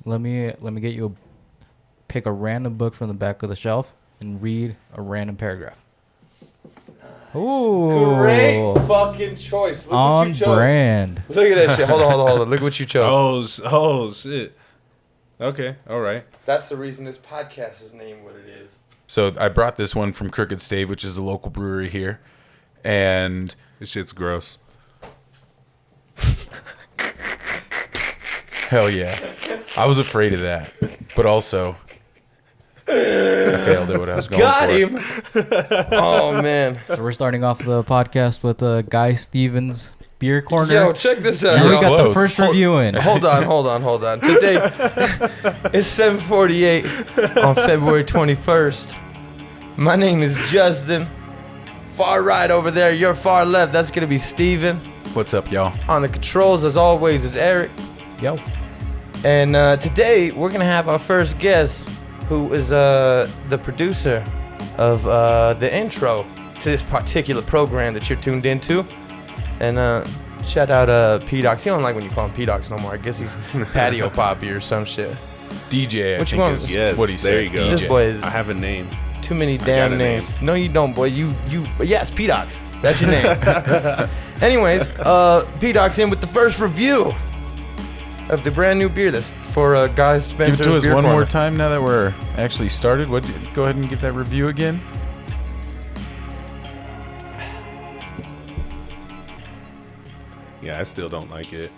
let me get you pick a random book from the back of the shelf and read a random paragraph. Ooh. Great fucking choice. Look On what you chose. brand. Look at that shit. Hold on. Look what you chose. Oh, shit. Okay, all right. That's the reason this podcast is named what it is. So I brought this one from 𝗏𝗏𝗏𝗏, which is a local brewery here. And This shit's gross. hell yeah. I was afraid of that. But also, I failed at what I was going Got for. him. Oh, man. So we're starting off the podcast with Guy Stevens Beer Corner. Yo, check this out. And we y'all. got the Close. first review in. Hold on. Today, it's 7:48 on February 21st. My name is Justin. Far right over there, your far left, that's going to be Steven. What's up, y'all? On the controls, as always, is Eric. Yo. And today, we're going to have our first guest, who is the producer of the intro to this particular program that you're tuned into. And shout out 𝗶𝗧𝘂𝗏𝗶𝗧𝘂. He don't like when you call him 𝗶𝗧𝘂𝗏𝗏 no more. I guess he's patio poppy or some shit. DJ, I Which think one? is Yes, what he there said. you go. This DJ. boy is I have a name. too many damn got a names. name. No, you don't, boy. Yes, 𝗶𝗧𝘂𝗏𝗏𝗏. That's your name. Anyways, 𝗶𝗧𝘂𝗏𝗏𝗏's in with the first review of the brand new beer that's for Guy Spencer's Give it to us Beer one Corner. more time now that we're actually started. Go ahead and give that review again. Yeah, I still don't like it.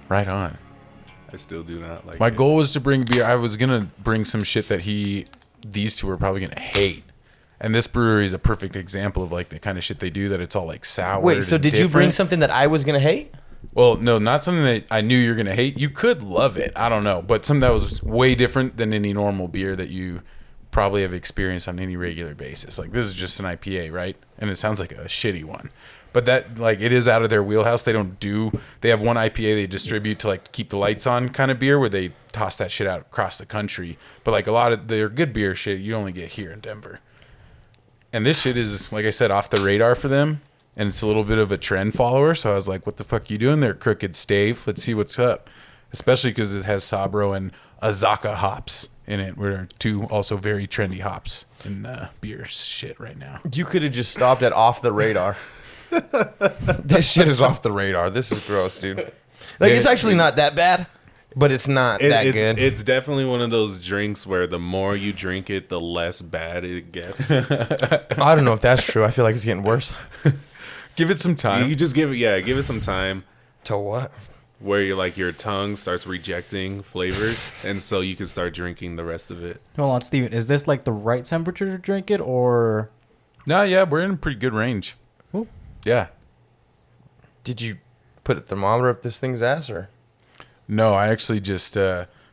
Right on. I still do not like My it. goal was to bring beer. I was going to bring some shit that these two are probably going to hate. And this brewery is a perfect example of like the kind of shit they do, that it's all like sour. Wait, so did you bring something that I was going to hate? Well, no, not something that I knew you're going to hate. You could love it. I don't know. But something that was way different than any normal beer that you probably have experienced on any regular basis. Like, this is just an IPA, right? And it sounds like a shitty one. But that, like, it is out of their wheelhouse. They have one IPA they distribute to, like, keep the lights on kind of beer, where they toss that shit out across the country. But, like, a lot of their good beer shit you only get here in Denver. And this shit is, like I said, off the radar for them. And it's a little bit of a trend follower. So I was like, what the fuck are you doing there, 𝗏𝗏𝗏𝗏𝗏? Let's see what's up. Especially because it has Sabro and 𝗚𝗏𝗏𝗏𝗏 hops in it, which are two also very trendy hops in beer shit right now. You could have just stopped at off the radar. This shit is off the radar. This is gross, dude. Like, it's actually not that bad, but it's not that good. It's definitely one of those drinks where the more you drink it, the less bad it gets. I don't know if that's true. I feel like it's getting worse. Give it some time. You just give it some time To what? where your tongue starts rejecting flavors, and so you can start drinking the rest of it. Hold on, Steven. Is this like the right temperature to drink it, or? No, yeah, we're in a pretty good range. Ooh. Yeah. Did you put a thermometer up this thing's ass, or? No, I actually just,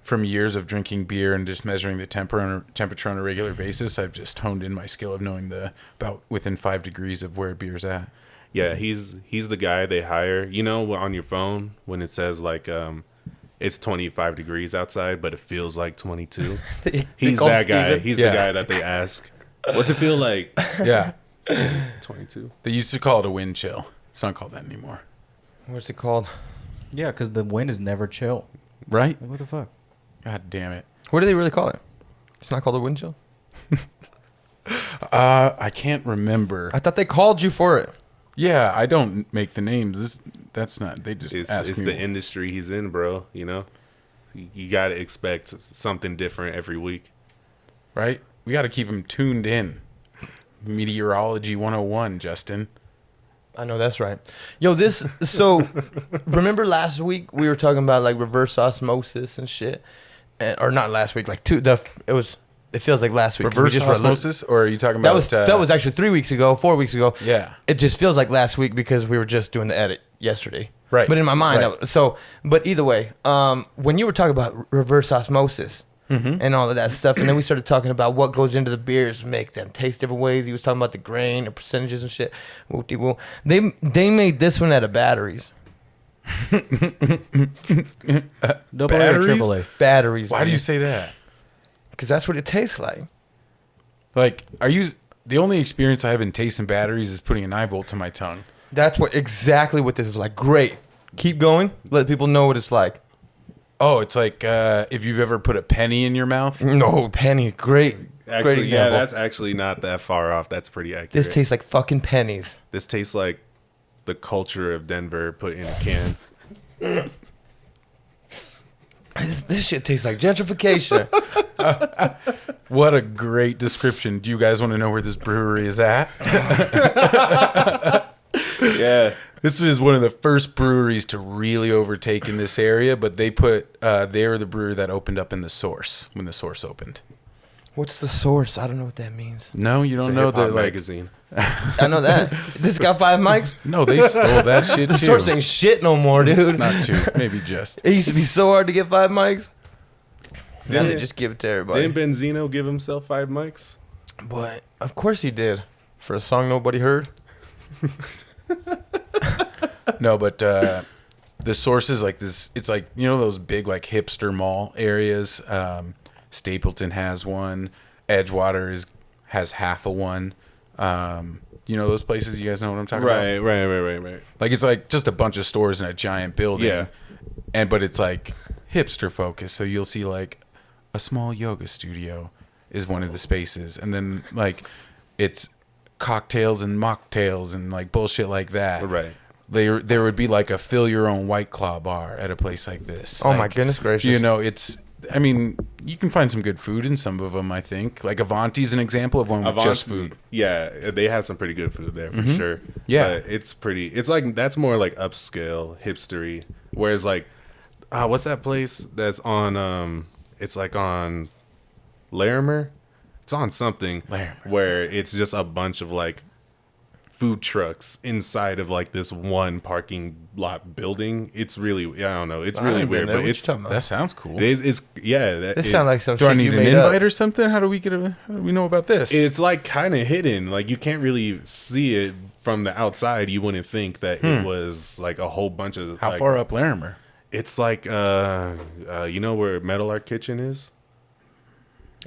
from years of drinking beer and just measuring the temperature on a regular basis, I've just honed in my skill of knowing about within 5 degrees of where beer's at. Yeah, he's the guy they hire. You know, on your phone when it says like it's 25 degrees outside, but it feels like 22. He's call that guy. Steven? He's Yeah. the guy that they ask, "What's it feel like?" Yeah. 22. They used to call it a wind chill. It's not called that anymore. What's it called? Yeah, because the wind is never chill. Right? Like, what the fuck? God damn it. What do they really call it? It's not called a wind chill? I can't remember. I thought they called you for it. Yeah, I don't make the names. That's not. They just ask It's me. the industry he's in, bro. You know, you got to expect something different every week. Right? We got to keep them tuned in. Meteorology 101, Justin. I know that's right. Yo, so remember last week we were talking about like reverse osmosis and shit, or not last week, like it feels like last week. 'cause we Reverse just read- osmosis? Or are you talking about... that was actually 3 weeks ago, 4 weeks ago. Yeah. It just feels like last week because we were just doing the edit yesterday. Right. But in my mind, Right. but either way, when you were talking about reverse osmosis and all of that stuff, and then we started talking about what goes into the beers to make them taste different ways. He was talking about the grain, the percentages and shit. Whoop-de-whoop. They made this one out of batteries. Double A or triple A? Batteries. Why do you say that? Because that's what it tastes like. Like, the only experience I have in tasting batteries is putting a 9-volt to my tongue. That's exactly what this is like. Great. Keep going. Let people know what it's like. Oh, it's like if you've ever put a penny in your mouth. No, penny. Great Actually, example. yeah, that's actually not that far off. That's pretty accurate. This tastes like fucking pennies. This tastes like the culture of Denver put in a can. This shit tastes like gentrification. What a great description. Do you guys want to know where this brewery is at? Yeah. This is one of the first breweries to really overtake in this area, but they were the brewery that opened up in the Source when the Source opened. What's the Source? I don't know what that means. No, you It's don't a know hip-hop the like. magazine. I know that. This got 5 mics? No, they stole that shit The too. Source ain't shit no more, dude. Not two, maybe just. It used to be so hard to get 5 mics. Now Didn't they it- just give it to everybody. Didn't Benzino give himself 5 mics? But of course he did. For a song nobody heard. No, but the Source is like this. It's like, you know, those big like hipster mall areas. Stapleton has one. Edgewater has half of one. You know those places? You guys know what I'm talking about? Right. Like it's like just a bunch of stores in a giant building. Yeah. But it's like hipster focused. So you'll see like a small yoga studio is one of the spaces, and then like it's cocktails and mocktails and like bullshit like that. Right. There would be like a fill your own White Claw bar at a place like this. Oh Like, my goodness gracious. You know, I mean, you can find some good food in some of them, I think. Like Avanti's an example of one with just food. Yeah, they have some pretty good food there for sure. Yeah. But it's like, that's more like upscale, hipstery. Whereas like, what's that place that's on, it's like on Larimer? It's on something Larimer. where it's just a bunch of like food trucks inside of like this one parking lot building. It's really, I don't know. It's really weird, but it's, That sounds cool. it's yeah. This sounds like some Do I shit need you an made invite up. or something? How do we know about this? It's like kind of hidden. Like you can't really see it from the outside. You wouldn't think that it was like a whole bunch of. How like, far up Larimer? It's like you know where Metal Art Kitchen is,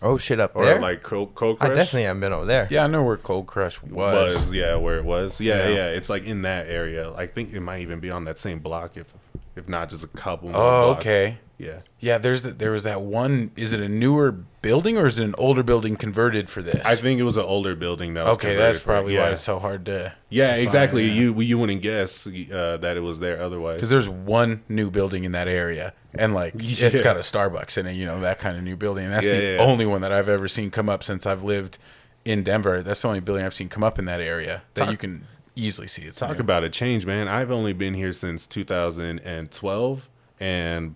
Oh shit, up or there? like Cold Crush. I definitely haven't been over there. Yeah, I know where Cold Crush was. Yeah, where it was. Yeah, Yeah. yeah. It's like in that area. I think it might even be on that same block, if not just a couple. More Oh, blocks. okay. Yeah. Yeah, there was that one. Is it a newer building or is it an older building converted for this? I think it was an older building that was Okay, converted that's for- probably yeah. why it's so hard to. Yeah, to exactly. find, You wouldn't guess that it was there otherwise. Because there's one new building in that area, and like it's Yeah. got a Starbucks in it, you know, that kind of new building. And that's Yeah, the yeah. only one that I've ever seen come up since I've lived in Denver. That's the only building I've seen come up in that area that you can easily see. It's Talk new. about a change, man. I've only been here since 2012, and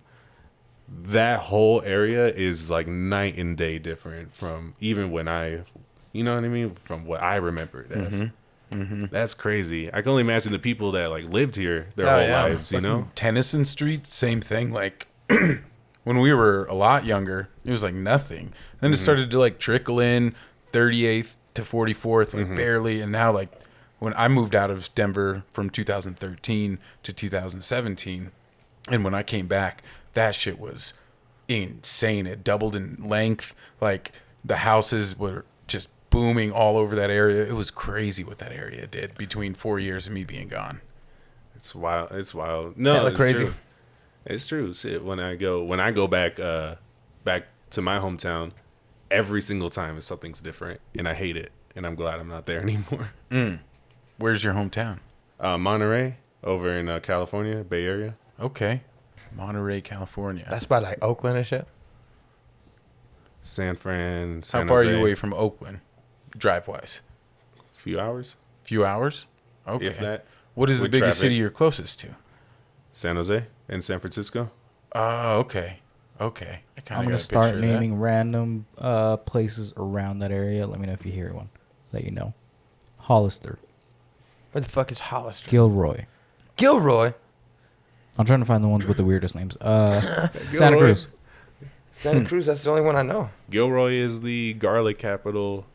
that whole area is like night and day different from even when you know what I mean, from what I remember it as. That's crazy. I can only imagine the people that like lived here their whole yeah. lives, you know? Tennyson Street, same thing. Like when we were a lot younger, it was like nothing. Then it started to like trickle in 38th to 44th, like barely. And now like when I moved out of Denver from 2013 to 2017, and when I came back, that shit was insane. It doubled in length. Like the houses were just booming all over that area. It was crazy what that area did between 4 years of me being gone. It's wild. It's wild. No, Hella it's crazy. true. It's true. Shit. When I go back back to my hometown, every single time something's different, and I hate it. And I'm glad I'm not there anymore. Where's your hometown? Monterey, over in California, Bay Area. Okay. Monterey, California. That's by like Oakland and shit. San Fran. How San far are Jose. you away from Oakland, drive-wise? Few hours, Few hours? Okay. if that. What is the with biggest traffic. city you're closest to? San Jose and San Francisco. Oh, okay. Okay. I kind I'm of gonna got a start picture of that. naming random places around that area. Let me know if you hear one. Let you know. Hollister, Where the fuck is Hollister? Gilroy. Gilroy. I'm trying to find the ones with the weirdest names. Santa Gilroy. Cruz. Santa Cruz, that's the only one I know. Gilroy is the garlic capital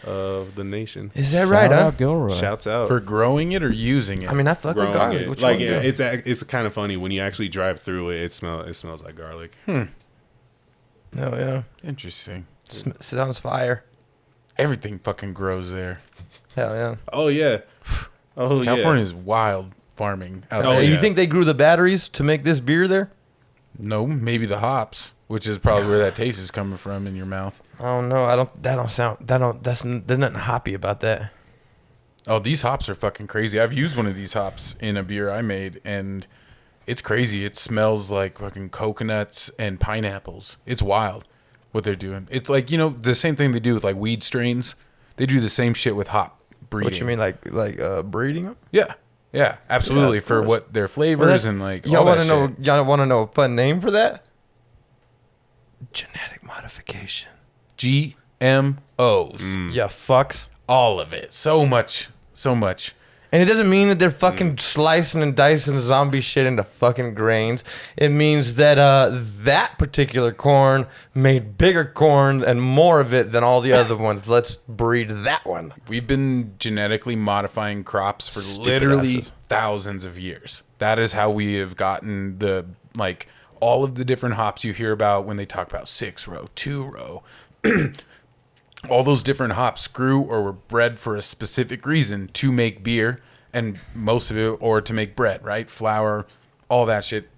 of the nation. Is that right, Shout huh? out Gilroy. Shouts out. For growing it or using it? I mean, I fuck with growing garlic. it. Which Like one? yeah, do? it's kind of funny when you actually drive through it. It smells like garlic. Oh, yeah. Interesting. Sounds fire. Everything fucking grows there. Hell yeah. Oh yeah. Oh California yeah. is wild farming out Oh, there. You yeah. think they grew the batteries to make this beer there? No, maybe the hops, which is probably where that taste is coming from in your mouth. I don't know. There's nothing hoppy about that. Oh, these hops are fucking crazy. I've used one of these hops in a beer I made, and it's crazy. It smells like fucking coconuts and pineapples. It's wild what they're doing. It's like, you know, the same thing they do with like weed strains. They do the same shit with hop breeding. What you mean, like breeding them? Yeah. Yeah, absolutely. Yeah, for what their flavors and like y'all all want that to know? shit. Y'all want to know a fun name for that? Genetic modification. GMOs. Yeah, fucks. All of it. So much. And it doesn't mean that they're fucking slicing and dicing zombie shit into fucking grains. It means that that particular corn made bigger corn and more of it than all the other ones. Let's breed that one. We've been genetically modifying crops for Stupid literally asses. thousands of years. That is how we have gotten the, like, all of the different hops you hear about when they talk about 6-row, 2-row. All those different hops grew or were bred for a specific reason to make beer, and most of it, or to make bread, right? Flour, all that shit.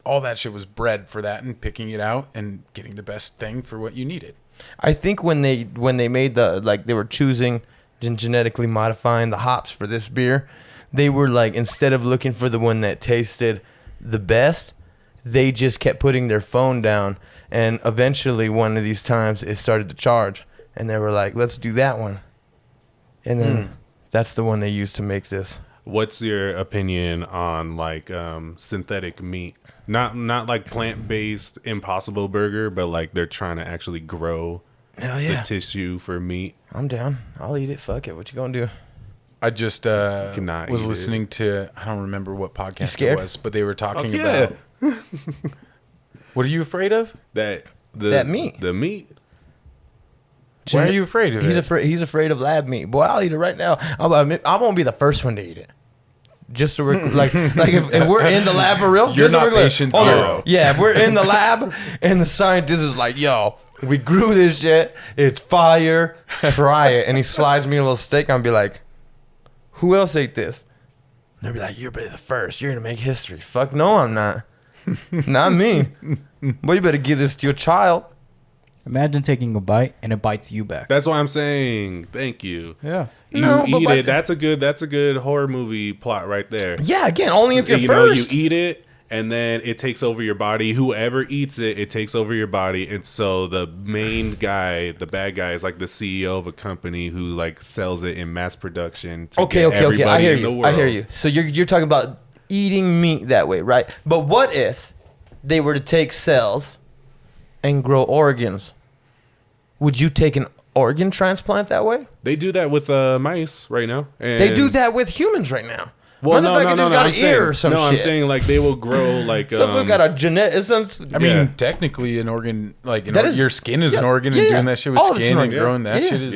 All that shit was bred for that, and picking it out and getting the best thing for what you needed. I think when they made they were choosing and genetically modifying the hops for this beer, they were like, instead of looking for the one that tasted the best, they just kept putting their phone down, and eventually one of these times it started to charge. And they were like, let's do that one. And then that's the one they used to make this. What's your opinion on like synthetic meat? Not like plant-based Impossible Burger, but like they're trying to actually grow Hell yeah. the tissue for meat. I'm down. I'll eat it. Fuck it. What you gonna do? I just Cannot was eat listening to, I don't remember what podcast scared? it was, but they were talking Fuck yeah. about. What are you afraid of? That meat. The meat. Why are you afraid of it? He's afraid of lab meat. Boy, I'll eat it right now. I'm gonna be the first one to eat it. Just so we're like if we're in the lab for real, You're just so not we're patient hold on. zero. Yeah, if we're in the lab and the scientist is like, "Yo, we grew this shit. It's fire. Try it." And he slides me a little steak. I'm be like, "Who else ate this?" And they'll be like, "You're the first. You're gonna make history." Fuck no, I'm not. Not me. Boy, you better give this to your child. Imagine taking a bite and it bites you back. That's what I'm saying. Thank you. Yeah. You No, but eat like- it. That's a good horror movie plot right there. Yeah, again, only if you're you first. know, you eat it and then it takes over your body. Whoever eats it, it takes over your body. And so the main guy, the bad guy, is like the CEO of a company who like sells it in mass production. To Okay. get I everybody hear in the you. I hear world. you. So you're talking about eating meat that way, right? But what if they were to take cells and grow organs? Would you take an organ transplant that way? They do that with mice right now. And They do that with humans right now. Well, Motherfucker just got I'm an saying, ear or some shit. I'm saying like they will grow like. Someone got a genetic. I mean, Yeah. technically, an organ, like That is- your skin is yeah, an organ, yeah, and yeah. doing that shit with All of it's skin an and organ. growing that Yeah. shit is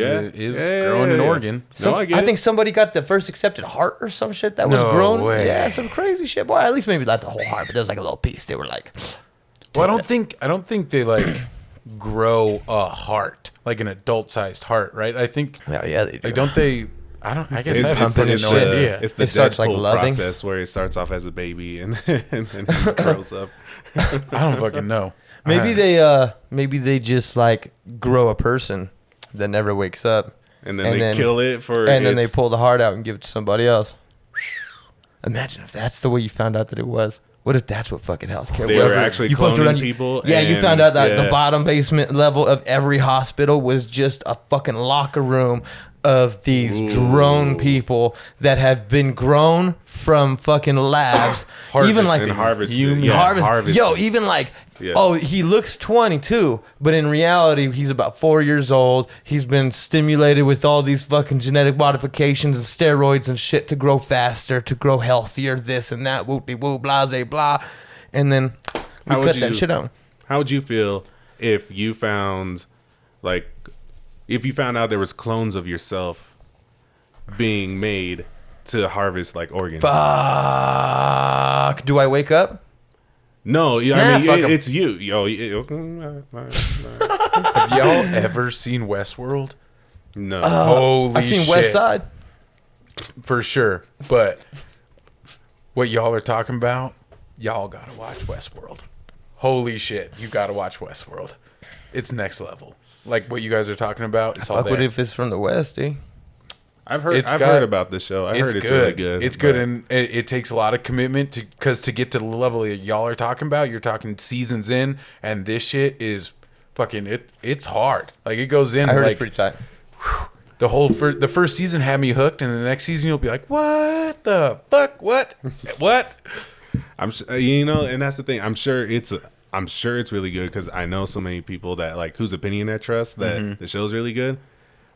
Yeah. growing an organ. No, I get it. think somebody got the first accepted heart or some shit that was No grown. way. Yeah, some crazy shit. Boy, at least maybe not the whole heart, but there was like a little piece. They were like, Well, I don't think they like grow a heart, like an adult-sized heart, right? I think yeah, they do. like don't they? I guess I have pumping fucking and no shit. idea. It's the It starts, like, Deadpool loving. process where it starts off as a baby and then it grows up. I don't fucking know. Maybe they just like grow a person that never wakes up, And then they kill it for and then they its- pull the heart out and give it to somebody else. Imagine if that's the way you found out that it was. What if that's what fucking healthcare They was? were actually You fucked cloning around, people Yeah, you and- found out that the yeah. bottom basement level of every hospital was just a fucking locker room of these drone people that have been grown from fucking labs. Even like and harvested. harvest. Yo, even like, Yeah. oh, he looks 22, but in reality, he's about 4 years old. He's been stimulated with all these fucking genetic modifications and steroids and shit to grow faster, to grow healthier, this and that, whoop-de-woo, blase, blah. And then we How would cut you- that shit out. How would you feel if you found out there was clones of yourself being made to harvest like organs? Fuck. Do I wake up? No, Nah, I mean fuck 'em. it's you. Yo, Have y'all ever seen Westworld? no. Holy I've seen shit. West Side. For sure. But what y'all are talking about, y'all gotta watch Westworld. holy shit, you got to watch Westworld. It's next level. Like what you guys are talking about. It's all Fuck there. with it if it's from the West, dude. I've heard about this show. I heard it's really good. It's good, and it takes a lot of commitment because to get to the level that y'all are talking about, you're talking seasons in, and this shit is fucking it's hard. Like it goes in. I heard like, it's pretty tight. The first season had me hooked, and the next season you'll be like, what the fuck? What? I'm and that's the thing. I'm sure it's really good because I know so many people that like whose opinion I trust that the show's really good.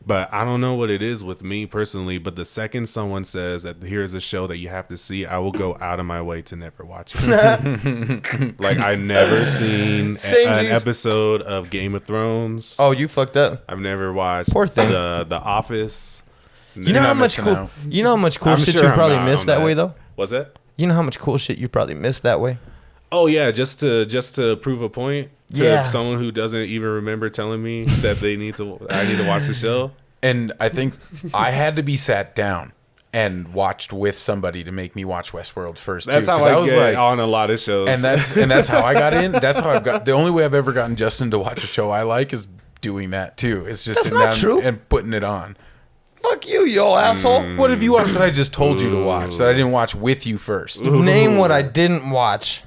But I don't know what it is with me personally. But the second someone says that here's a show that you have to see, I will go out of my way to never watch it. Like I've never seen an episode of Game of Thrones. Oh, you fucked up. I've never watched Poor thing. the Office. You know how much cool I'm shit sure you I'm probably not missed on that that. way though. What's that? You know how much cool shit you probably missed that way. Oh yeah, just to prove a point to Yeah. someone who doesn't even remember telling me that I need to watch the show. And I think I had to be sat down and watched with somebody to make me watch Westworld first. That's too, how 'cause I was get like, on a lot of shows. and that's how I got in. That's how I've got. The only way I've ever gotten Justin to watch a show I like is doing that too. It's just That's sitting not down true. and putting it on. Fuck you, yo asshole. What have you watched that I just told you to watch that I didn't watch with you first? Name what I didn't watch.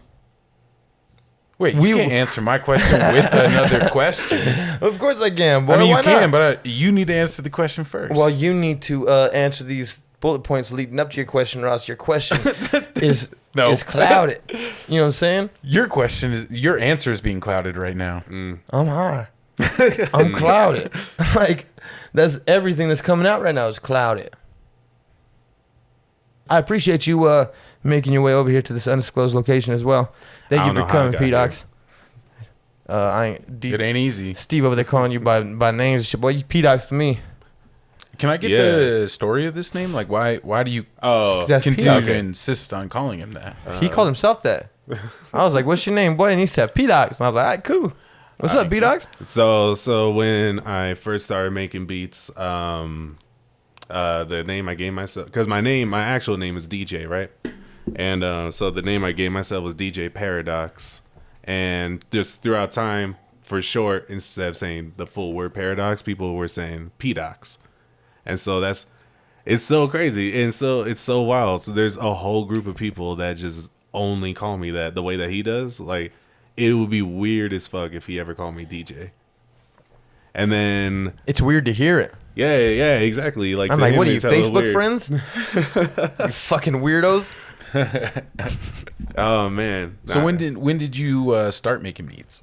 Wait, you can't answer my question with another question. Of course I can, boy. I mean, you Why can, not? but you need to answer the question first. Well, you need to answer these bullet points leading up to your question, or else your question is clouded. You know what I'm saying? your answer is being clouded right now. I'm high. I'm clouded. Like, that's everything that's coming out right now is clouded. I appreciate you making your way over here to this undisclosed location as well. Thank you for coming, 𝗶𝗯𝗃. It ain't easy. Steve over there calling you by names and shit. Boy, you 𝗶𝗯𝗃 to me. Can I get the story of this name? Like, why do you That's continue 𝗶𝗯𝗃. to insist on calling him that? He called himself that. I was like, "What's your name, boy?" And he said 𝗶𝗯𝗃. And I was like, "All right, cool. What's up, 𝗶𝗯𝗃?" So when I first started making beats, the name I gave myself, because my actual name is DJ, right? And so the name I gave myself was DJ Paradox. And just throughout time, for short, instead of saying the full word Paradox, people were saying 𝗶𝗯𝗃. And so it's so crazy. And so it's so wild. So there's a whole group of people that just only call me that the way that he does. Like, it would be weird as fuck if he ever called me DJ. And then It's weird to hear it. yeah, exactly. Like, I'm to like, him, what are you, it's hella Facebook weird. friends? You fucking weirdos. Oh man. So when did you start making beats?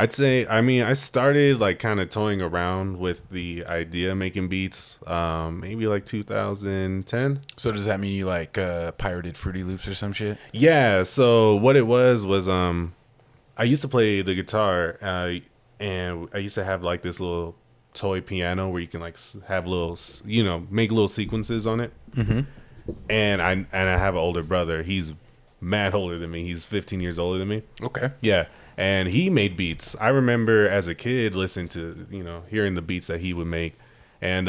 I'd say, I started like kind of toying around with the idea of making beats, maybe like 2010. So does that mean you like pirated Fruity Loops or some shit? Yeah. So what it was I used to play the guitar, and I used to have like this little toy piano where you can like have little, make little sequences on it. Mm-hmm. And I have an older brother. He's mad older than me. He's 15 years older than me. Okay. Yeah. And he made beats. I remember as a kid listening to, hearing the beats that he would make. And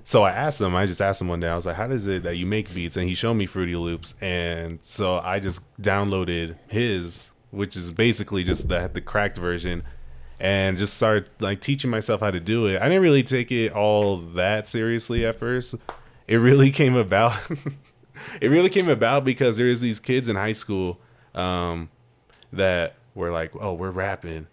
so I just asked him one day, I was like, how does it that you make beats? And he showed me Fruity Loops. And so I just downloaded his, which is basically just the cracked version, and just started like teaching myself how to do it. I didn't really take it all that seriously at first. It really came about. It really came about because there was these kids in high school that were like, "Oh, we're rapping,"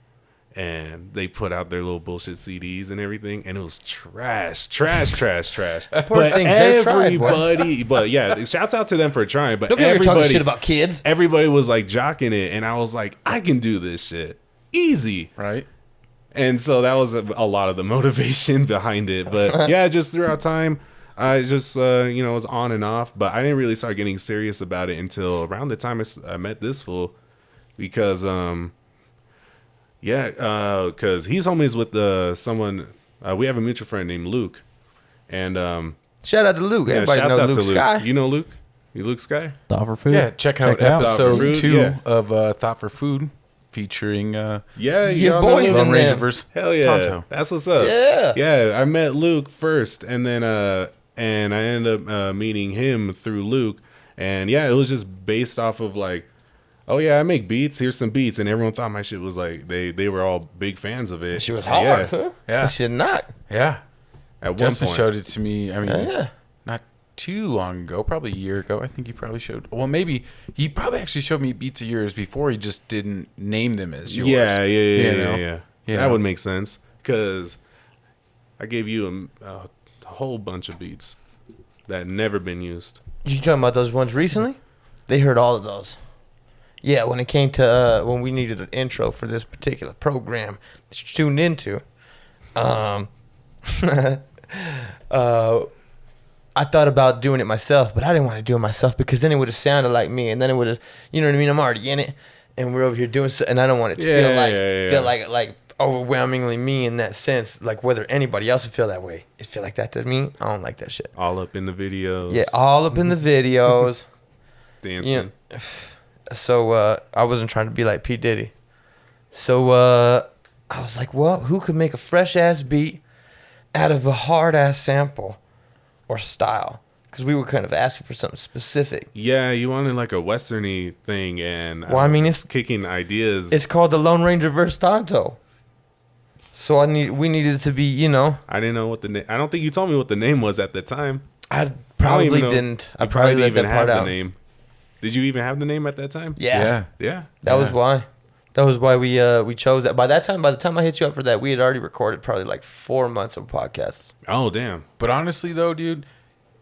and they put out their little bullshit CDs and everything, and it was trash. Poor But things, they tried, boy. everybody, but yeah, shouts out to them for trying. But Don't be over here talking shit about kids. everybody was like jocking it, and I was like, I can do this shit easy. Right. And so that was a lot of the motivation behind it. But yeah, just throughout time, I just, was on and off. But I didn't really start getting serious about it until around the time I met this fool. Because, because he's homies with someone, we have a mutual friend named Luke. And Shout out to Luke. Everybody shouts knows out Luke to Sky. You know Luke? You Luke Sky? Thought for food. Yeah. Check out it out. episode Food, 2 yeah. of Thought for Food, featuring Yeah, Your y'all know boys Luke? in Lone there. Ranger versus Hell yeah. Tonto. That's what's up. Yeah. Yeah, I met Luke first, and then and I ended up meeting him through Luke. And yeah, it was just based off of like oh yeah, I make beats. Here's some beats, and everyone thought my shit was like they were all big fans of it. She was hard, Yeah. huh? Yeah. That shit not. Yeah. At one Justin point, showed it to me. I mean, Yeah. not too long ago, probably a year ago. I think he probably showed. Well, maybe he probably actually showed me beats of yours before. He just didn't name them as yours. yeah. You know? Yeah. You That know? would make sense because I gave you a whole bunch of beats that had never been used. You talking about those ones recently? They heard all of those. Yeah, when it came to when we needed an intro for this particular program that you tuned into, I thought about doing it myself, but I didn't want to do it myself because then it would have sounded like me, and then it would have, you know what I mean? I'm already in it, and we're over here doing so, and I don't want it to feel like overwhelmingly me in that sense. Like whether anybody else would feel that way, it feel like that to me. I don't like that shit. All up in the videos. Yeah, all up in the videos. Dancing. Yeah. So I wasn't trying to be like P. Diddy. So I was like, well, who could make a fresh ass beat out of a hard ass sample or style? Because we were kind of asking for something specific. Yeah, you wanted like a westerny thing, and Well, I mean, was it's- kicking ideas. It's called the Lone Ranger vs. Tonto. So we needed it to be, you know, I didn't know what the name. I don't think you told me what the name was at the time. I probably even know- didn't. I You probably let didn't that even part have out. the name. Did you even have the name at that time? Yeah. Yeah. That was Yeah. why. That was why we chose that. By the time I hit you up for that, we had already recorded probably like 4 months of podcasts. Oh damn. But honestly, though, dude,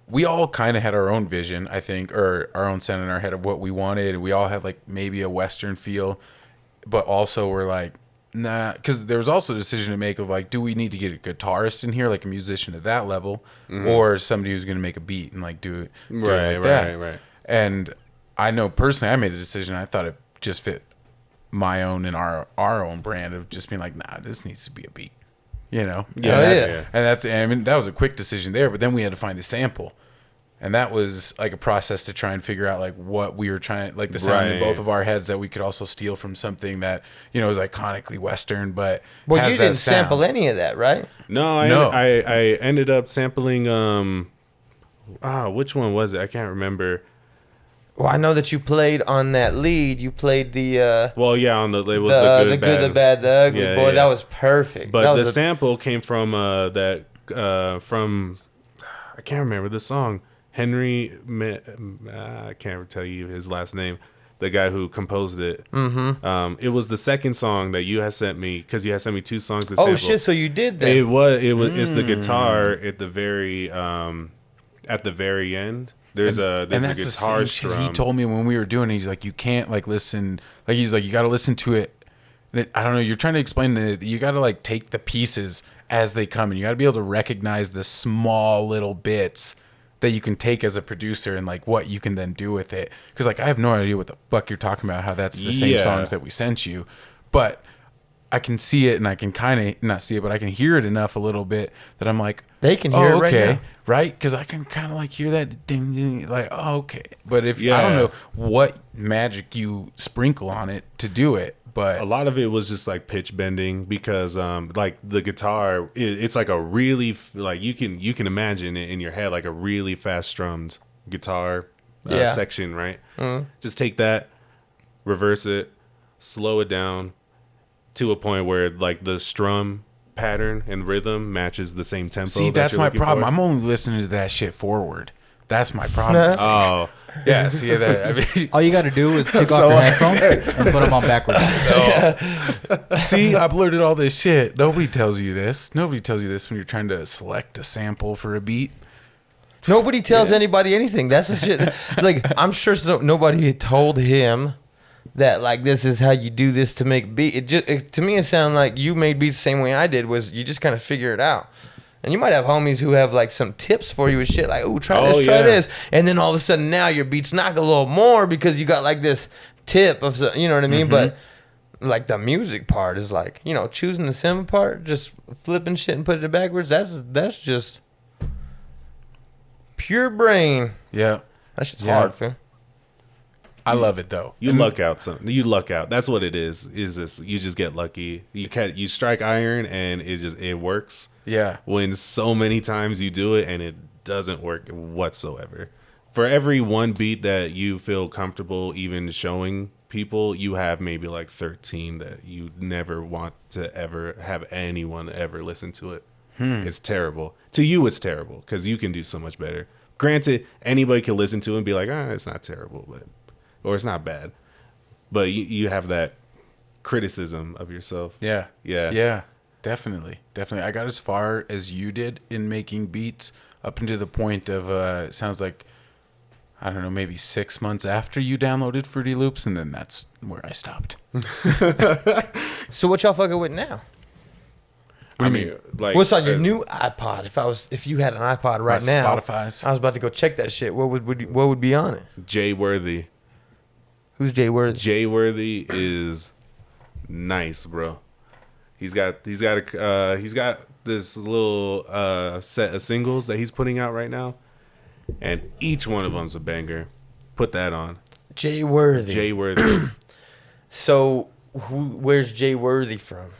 we all kind of had our own vision, I think, or our own sound in our head of what we wanted. We all had like maybe a Western feel, but also we're like, nah, because there was also a decision to make of like, do we need to get a guitarist in here, like a musician at that level, or somebody who's going to make a beat and like do it Right, like that. right. And I know personally, I made the decision. I thought it just fit my own and our own brand of just being like, nah, this needs to be a beat, you know? Yeah, And that's, I mean, that was a quick decision there, but then we had to find the sample. And that was like a process to try and figure out like what we were trying, like the sound in Right. both of our heads that we could also steal from something that, you know, is iconically Western, but Well, has you that didn't sample sound. any of that, right? No, I No. I ended up sampling which one was it? I can't remember. Well, I know that you played on that lead. You played the Well, yeah, on the it was the good, the bad, the ugly. Yeah, Boy, yeah. that was perfect. But that the was sample came from from I can't remember the song. I can't tell you his last name. The guy who composed it. Mm-hmm. It was the second song that you had sent me because you had sent me 2 songs to sample. oh shit! So you did that. It was it's the guitar at the very end. There's a And that's the guitar same shit strum. he told me when we were doing it. He's like, you can't like listen. Like he's like, you got to listen to it. And it, I don't know. You're trying to explain that you got to like take the pieces as they come, and you got to be able to recognize the small little bits that you can take as a producer and like what you can then do with it. Because like I have no idea what the fuck you're talking about. How that's the same Yeah. songs that we sent you, but I can see it and I can kind of not see it, but I can hear it enough a little bit that I'm like, They can hear it right now. right? Because I can kind of like hear that ding, ding, like, oh, okay. But if I Yeah. don't know what magic you sprinkle on it to do it, but A lot of it was just like pitch bending because like the guitar it's like a really like you can imagine it in your head like a really fast strummed guitar Yeah. section, right? Just take that, reverse it, slow it down to a point where like the strum pattern and rhythm matches the same tempo. see, that that's you're my looking problem. for. I'm only listening to that shit forward. That's my problem. Oh, Yeah, see that? I mean, All you got to do is take off your headphones and put them on backwards. see, I blurted all this shit. Nobody tells you this. Nobody tells you this when you're trying to select a sample for a beat. Nobody tells anybody anything. That's the shit. Like I'm sure nobody had told him that like this is how you do this to make beat. To me it sounded like you made beats the same way I did. Was you just kind of figure it out. And you might have homies who have like some tips for you and shit like, oh, try this, try yeah. this. And then all of a sudden now your beats knock a little more because you got like this tip of, you know what I mean? But like the music part is like, you know, choosing the cymbal part, just flipping shit and putting it backwards. That's just pure brain. Yeah. That's just Yeah. hard, fam. I love it though. you luck out. You luck out. That's what it is. Is this? You just get lucky. You strike iron and it works. Yeah. When so many times you do it and it doesn't work whatsoever. For every one beat that you feel comfortable even showing people, you have maybe like 13 that you never want to ever have anyone ever listen to it. It's terrible. To you, it's terrible because you can do so much better. Granted, anybody can listen to it and be like, it's not terrible, or it's not bad. But you have that criticism of yourself. Yeah. Yeah. Yeah. Definitely. I got as far as you did in making beats up into the point of, it sounds like, I don't know, maybe 6 months after you downloaded Fruity Loops, and then that's where I stopped. So what y'all fucking with now? I mean, like, What's on your new iPod? If you had an iPod right My now, Spotify's. I was about to go check that shit. What would be on it? 𝗟𝗏𝗃𝗍𝗔. Who's 𝗟𝗏𝗃𝗍𝗃? 𝗟𝗏𝗃𝗍𝗃 is nice, bro. He's got this little set of singles that he's putting out right now, and each one of them's a banger. Put that on. 𝗟𝗏𝗃𝗍𝗃. 𝗟𝗏𝗃𝗍𝗃. So where's 𝗟𝗏𝗃𝗃𝗍𝗃 from?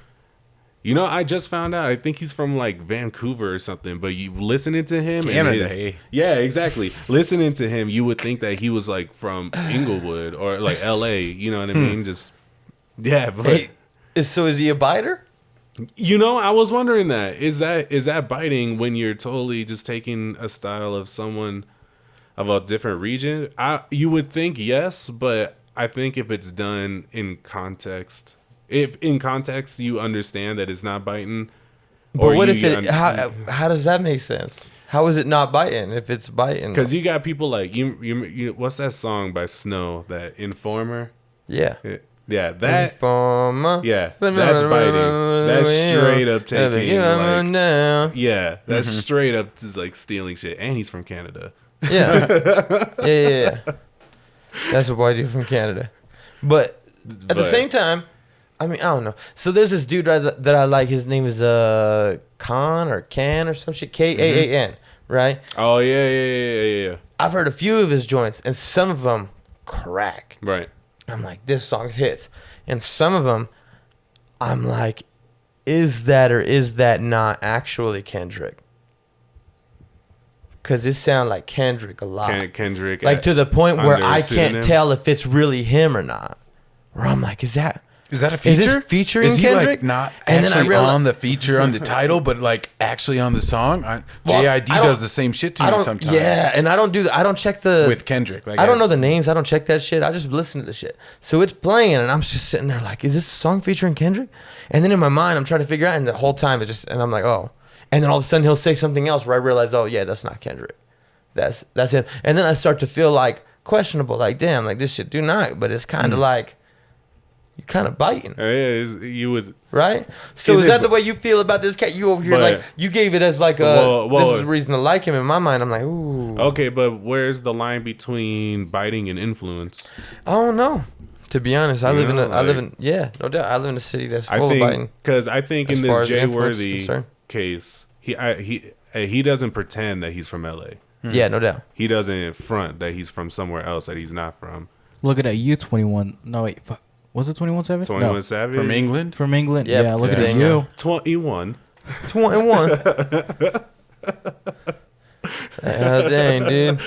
You know, I just found out. I think he's from like Vancouver or something. But you listening to him, Canada, hey. Yeah, exactly. Listening to him, you would think that he was like from Inglewood or like L.A. You know what I mean? Just but Hey, is he a biter? you know, I was wondering that is that biting when you're totally just taking a style of someone of a different region? You would think yes, but I think if it's done in context. If in context you understand that it's not biting, But what if it? How does that make sense? How is it not biting if it's biting? Because you got people like you. What's that song by Snow? That Informer. Yeah. Yeah, that. Informer. Yeah, that's biting. That's straight up taking. Like, yeah, that's straight up just like stealing shit. And he's from Canada. Yeah. That's a white dude from Canada. But at the same time, I mean, I don't know. So there's this dude that I like. His name is Khan or Can or some shit. Kaan, right? Oh yeah. I've heard a few of his joints, and some of them crack. Right. I'm like, this song hits. And some of them, I'm like, is that or is that not actually Kendrick? Because it sounds like Kendrick a lot. Kendrick. Like to the point where under I pseudonym. can't tell if it's really him or not. Where I'm like, is that a feature? Is this featuring Is he Kendrick? like not And then I actually realized- on the feature on the title, but like actually on the song? JID I don't- does the same shit to me sometimes. Yeah, and I don't do that. I don't check the With Kendrick. Like I don't know the names. I don't check that shit. I just listen to the shit. So it's playing, and I'm just sitting there like, is this a song featuring Kendrick? And then in my mind, I'm trying to figure out, and the whole time and I'm like, oh. And then all of a sudden he'll say something else where I realize, oh yeah, that's not Kendrick. That's him. And then I start to feel like questionable, like damn, like this shit do not. But it's kind of like you're kind of biting, You would. right? So is that the way you feel about this cat? You over here like you gave it as like a this is a reason to like him. In my mind, I'm like, ooh. Okay, but where's the line between biting and influence? I don't know. To be honest, I live like- in yeah, no doubt. I live in a city that's full of biting. Because I think as in far this as influence is 𝗟𝗏𝗃𝗍𝗃 concerned. case, he doesn't pretend that he's from LA. Yeah, no doubt. He doesn't front that he's from somewhere else that he's not from. Looking at you, 21. No, wait. Was it 21 Savage? 21 No. Savage From England? From England? Yep. Yeah, looking Yeah. at you. 21. 21. Dang, dude.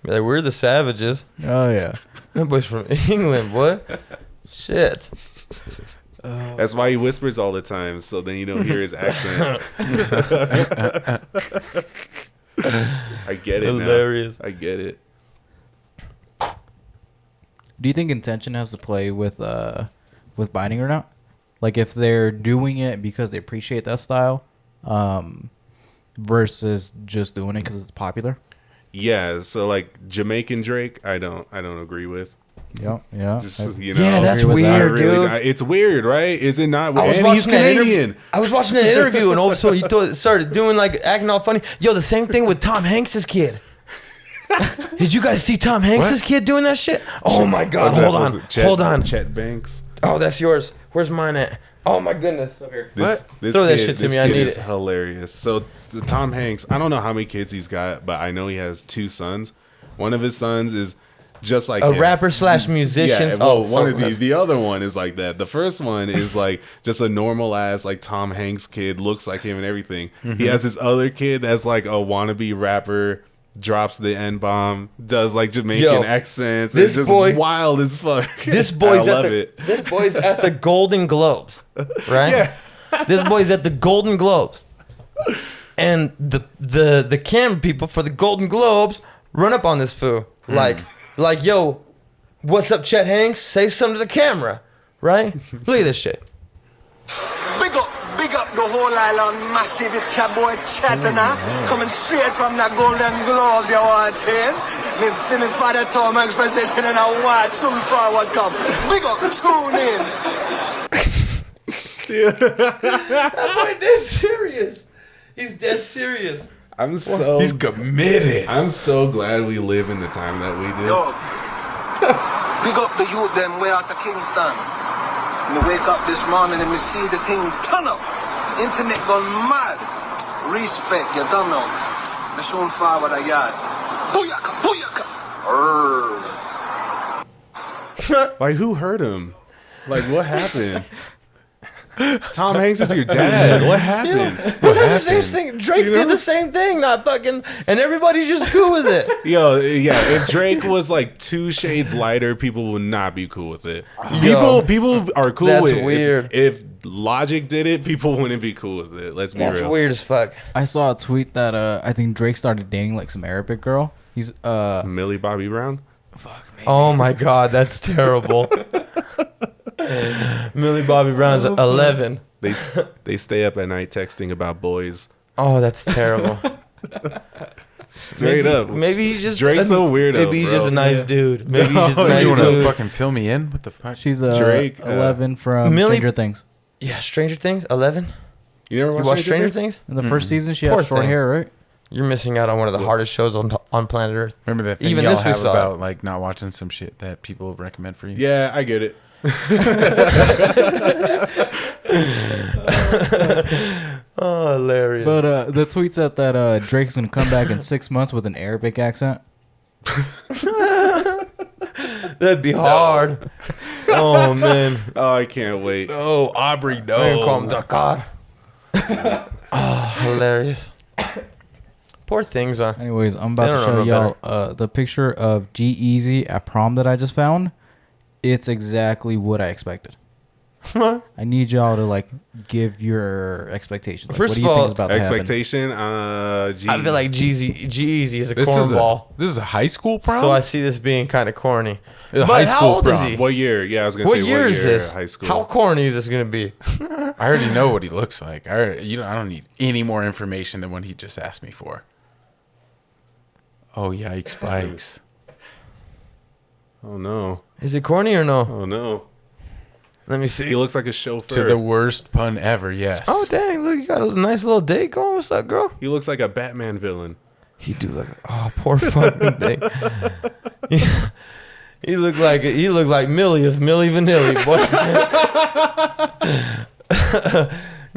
Like, we're the savages. Oh, yeah. That boy's from England, boy. Shit. That's why he whispers all the time, so then you don't hear his accent. I get it Hilarious. now. I get it. Do you think intention has to play with biting or not? Like if they're doing it because they appreciate that style, versus just doing it because it's popular. Yeah, so like Jamaican Drake, I don't agree with. Yeah. Just, Yeah, that's agree with that. weird, dude. It's weird, right? Is it not? I was And he's watching that Canadian. I was watching an interview, and all of a sudden he started doing like acting all funny. Yo, the same thing with Tom Hanks's kid. Did you guys see Tom Hanks's kid doing that shit? Oh my god! Hold on. Chet Banks. Oh, that's yours. Where's mine at? Oh my goodness. Up here. This Throw that kid- shit to this me. I kid need is it. hilarious. So Tom Hanks, I don't know how many kids he's got, but I know he has 2 sons. One of his sons is just like A him. rapper / musician. Yeah, well, one sorry. of the other one is like that. The first one is like just a normal ass like Tom Hanks kid, looks like him and everything. He has this other kid that's like a wannabe rapper drops the N-bomb, does like Jamaican accents. This It's just boy- wild as fuck. This boy's I love it. This boy's at the Golden Globes, right? Yeah. This boy's at the Golden Globes, and the camera people for the Golden Globes run up on this fool like yo, what's up, Chet Hanks? Say something to the camera, right? Look at this shit. Big up the whole island, massive. It's your boy Chatana, coming straight from the Golden Globes, you want in? Me father told me express it in a white, soon forward come. Big up, tune in. That boy dead serious. He's dead serious. He's committed. I'm so glad we live in the time that we do. Yo, big up the youth them way out of Kingston. Me wake up this morning and me see the thing turn up. Internet gone mad. Respect, you don't know. Me soon forward a yard. Booyaka, booyaka. Like, who hurt him? Like, what happened? Tom Hanks is your dad. What happened? The same thing. Drake did the same thing. Not fucking, and everybody's just cool with it. Yo, yeah. If Drake was like 2 shades lighter, people would not be cool with it. Yo, people are cool that's with it. weird. If Logic did it, people wouldn't be cool with it. Let's be That's real. weird as fuck. I saw a tweet that I think Drake started dating like some Arabic girl. He's Millie Bobby Brown. Oh my god, that's terrible. Millie Bobby Brown's 11. They stay up at night texting about boys. Oh, that's terrible. Straight up. Maybe he's just Drake's a weirdo. Maybe he's bro. just a nice dude. Maybe he's just a nice You want to dude. fucking fill me in? What the fuck? she's Drake, 11 from Millie- Stranger Things. Yeah, Stranger Things 11. You never You watched watch Stranger Things? In the first season, she Poor had short thing. hair, right? You're missing out on one of the hardest shows on planet Earth. Remember that thing Even y'all this we have saw. about like not watching some shit that people recommend for you? Yeah, I get it. Oh, hilarious. But the tweet said that Drake's gonna come back in 6 months with an Arabic accent. That'd be hard. Oh man. Oh, I can't wait. Oh, Aubrey, I'm gonna call him no. Dakar. Oh, hilarious. Poor things, huh? Anyways, I'm about They to don't show know y'all the picture of G-Eazy at prom that I just found. It's exactly what I expected. I need y'all to like give your expectations. Like, First what do you of all, think is about to happen? Expectation. I feel like G-Eazy is a This cornball. is a high school prom. So I see this being kind of corny. It's a But high how school old prom. is he? What year? Yeah, I was gonna What say year what is year? this? High school. How corny is this gonna be? I already know what he looks like. I don't need any more information than what he just asked me for. Oh yikes, spikes. Oh no. Is it corny or no? Oh no. Let me He see. looks like a chauffeur. To the worst pun ever, yes. Oh dang! Look, you got a nice little date going. What's up, girl? He looks like a Batman villain. He do look. Oh, poor fucking thing. He looked like Millie of Millie Vanilli, boy.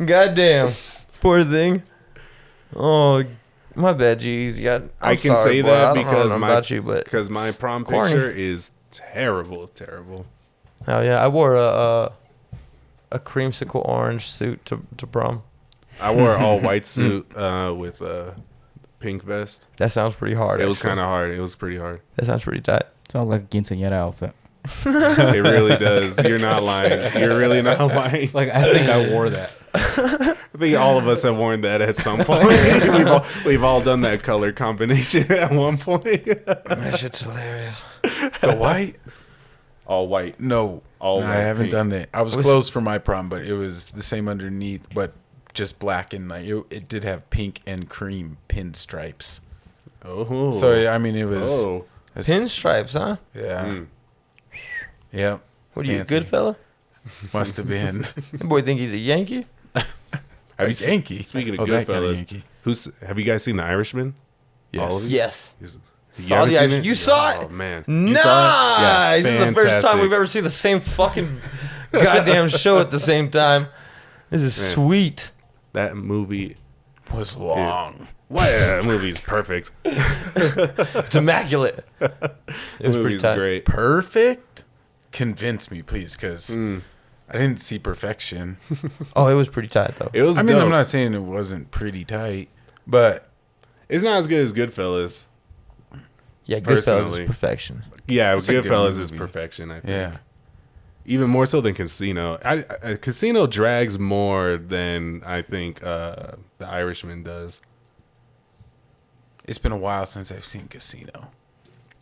Goddamn, poor thing. Oh, my bad, G's. I can sorry, say boy. that I don't because know my about you, but because my prom corny. picture is terrible. hell yeah, I wore a creamsicle orange suit to prom. I wore an all white suit with a pink vest. That sounds pretty hard. It was actually. kind of hard. It was pretty hard. That sounds pretty tight. Sounds like a quinceañera outfit. It really does. You're not lying. You're really not lying. Like I think I wore that. I think all of us have worn that at some point. we've all done that color combination at one point. That shit's hilarious. The white? All white. No. All I white haven't paint. done that. I was close for my prom, but it was the same underneath, but just black and like it did have pink and cream pinstripes. Oh. So I mean, it was Oh. Pinstripes, huh? yeah, Mm. yeah. What are you, a Fancy. good fella? Must have been That boy think he's a Yankee? Have a you Yankee. Speaking of Oh, that kind of Goodfellas, Yankee. have you guys seen The Irishman? Yes. All of you? Yes. You Saw haven't the seen Irishman. it? You saw Oh it? man. Nice. You saw it? Yeah, This is the first time fantastic. we've ever seen the same fucking goddamn show at the same time. This is Man. sweet. That movie. Was long. Why? That movie's perfect. It's immaculate. It was pretty movie's tight. great. Perfect. Convince me, please, because I didn't see perfection. Oh, it was pretty tight though. It was. I mean, dope. I'm not saying it wasn't pretty tight, but It's not as good as Goodfellas. Yeah, Goodfellas Personally. is perfection. Yeah, It's a good Goodfellas is movie. perfection. I think. Yeah. Even more so than Casino. Casino drags more than I think The Irishman does. It's been a while since I've seen Casino.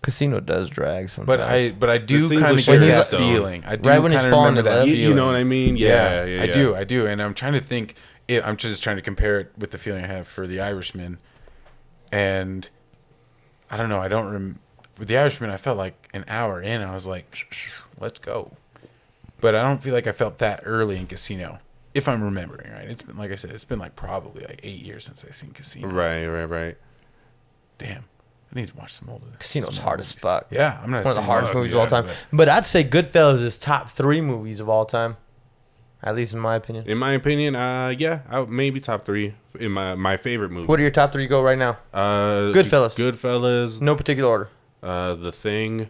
Casino does drag sometimes. But I do The scenes kind with of get Sharon that Stone. feeling. I do Right when he's kind of falling remember in that love. feeling. You know what I mean? Yeah, yeah, I do. And I'm trying to think. I'm just trying to compare it with the feeling I have for The Irishman. And I don't know. With The Irishman, I felt like an hour in, I was like, let's go. But I don't feel like I felt that early in Casino, if I'm remembering right. It's been, like I said, it's been like probably like 8 years since I've seen Casino. Right. Damn. I need to watch some older. Casino's some hard movies. as fuck. Yeah, I'm not One of the saying hardest ugly, movies of all time. but- But I'd say Goodfellas is top 3 movies of all time. At least in my opinion. In my opinion, maybe top 3 in my favorite movie. What are your top 3 go right now? Goodfellas. No particular order. The Thing.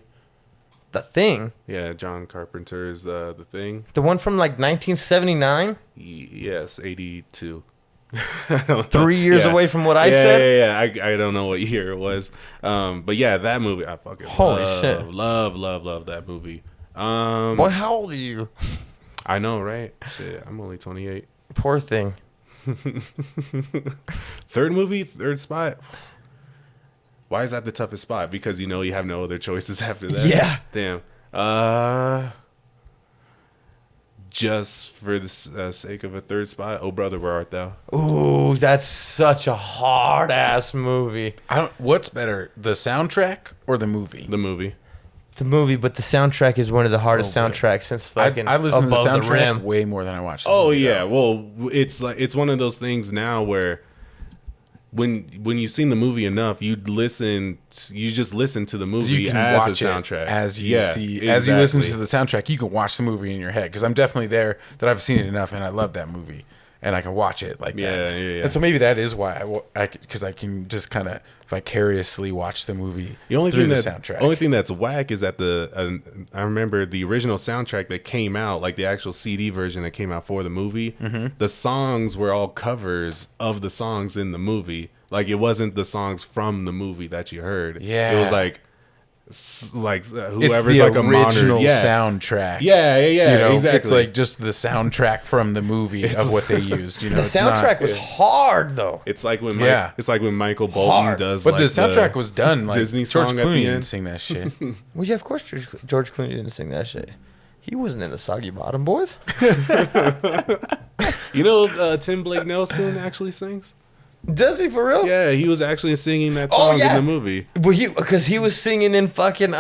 The Thing? Yeah, John Carpenter's The Thing. The one from like 1979? Yes, 82. I don't know. 3 years Yeah. away from what I said? Yeah. I don't know what year it was. But yeah, that movie, I fucking Holy shit. love that movie. Boy, how old are you? I know, right? Shit, I'm only 28. Poor thing. Third spot. Why is that the toughest spot? Because you have no other choices after that. Yeah. Damn. Just for the sake of a third spot, Oh Brother, Where Art Thou? Ooh, that's such a hard ass movie. What's better, the soundtrack or the movie? The movie. The movie, but the soundtrack is one of the hardest good. soundtracks since fucking I listen to the Above the soundtrack Rim. way more than I watch the Oh movie, yeah, though. well, it's one of those things now where when you've seen the movie enough, you just listen to the So movie you can as watch a soundtrack it as you as you listen to the soundtrack. You can watch the movie in your head because I'm definitely there that I've seen it enough and I love that movie and I can watch it like that. Yeah. And so maybe that is why because I can just kind of vicariously watch the movie The only through thing the that soundtrack. only thing that's whack is that I remember the original soundtrack that came out, like the actual CD version that came out for the movie. Mm-hmm. The songs were all covers of the songs in the movie. Like it wasn't the songs from the movie that you heard. Yeah. it was like it's whoever's the like a original modern soundtrack. Yeah, exactly. It's like just the soundtrack from the movie of what they used. The soundtrack was hard though. It's like when Yeah. Michael Bolton Hard. does. But like the soundtrack was done like Disney George song at the Clooney end. didn't sing that shit. Well, yeah, of course George Clooney didn't sing that shit. He wasn't in the Soggy Bottom Boys. Tim Blake Nelson actually sings. Does he for real? Yeah, he was actually singing that song in the movie. Well, because he was singing in fucking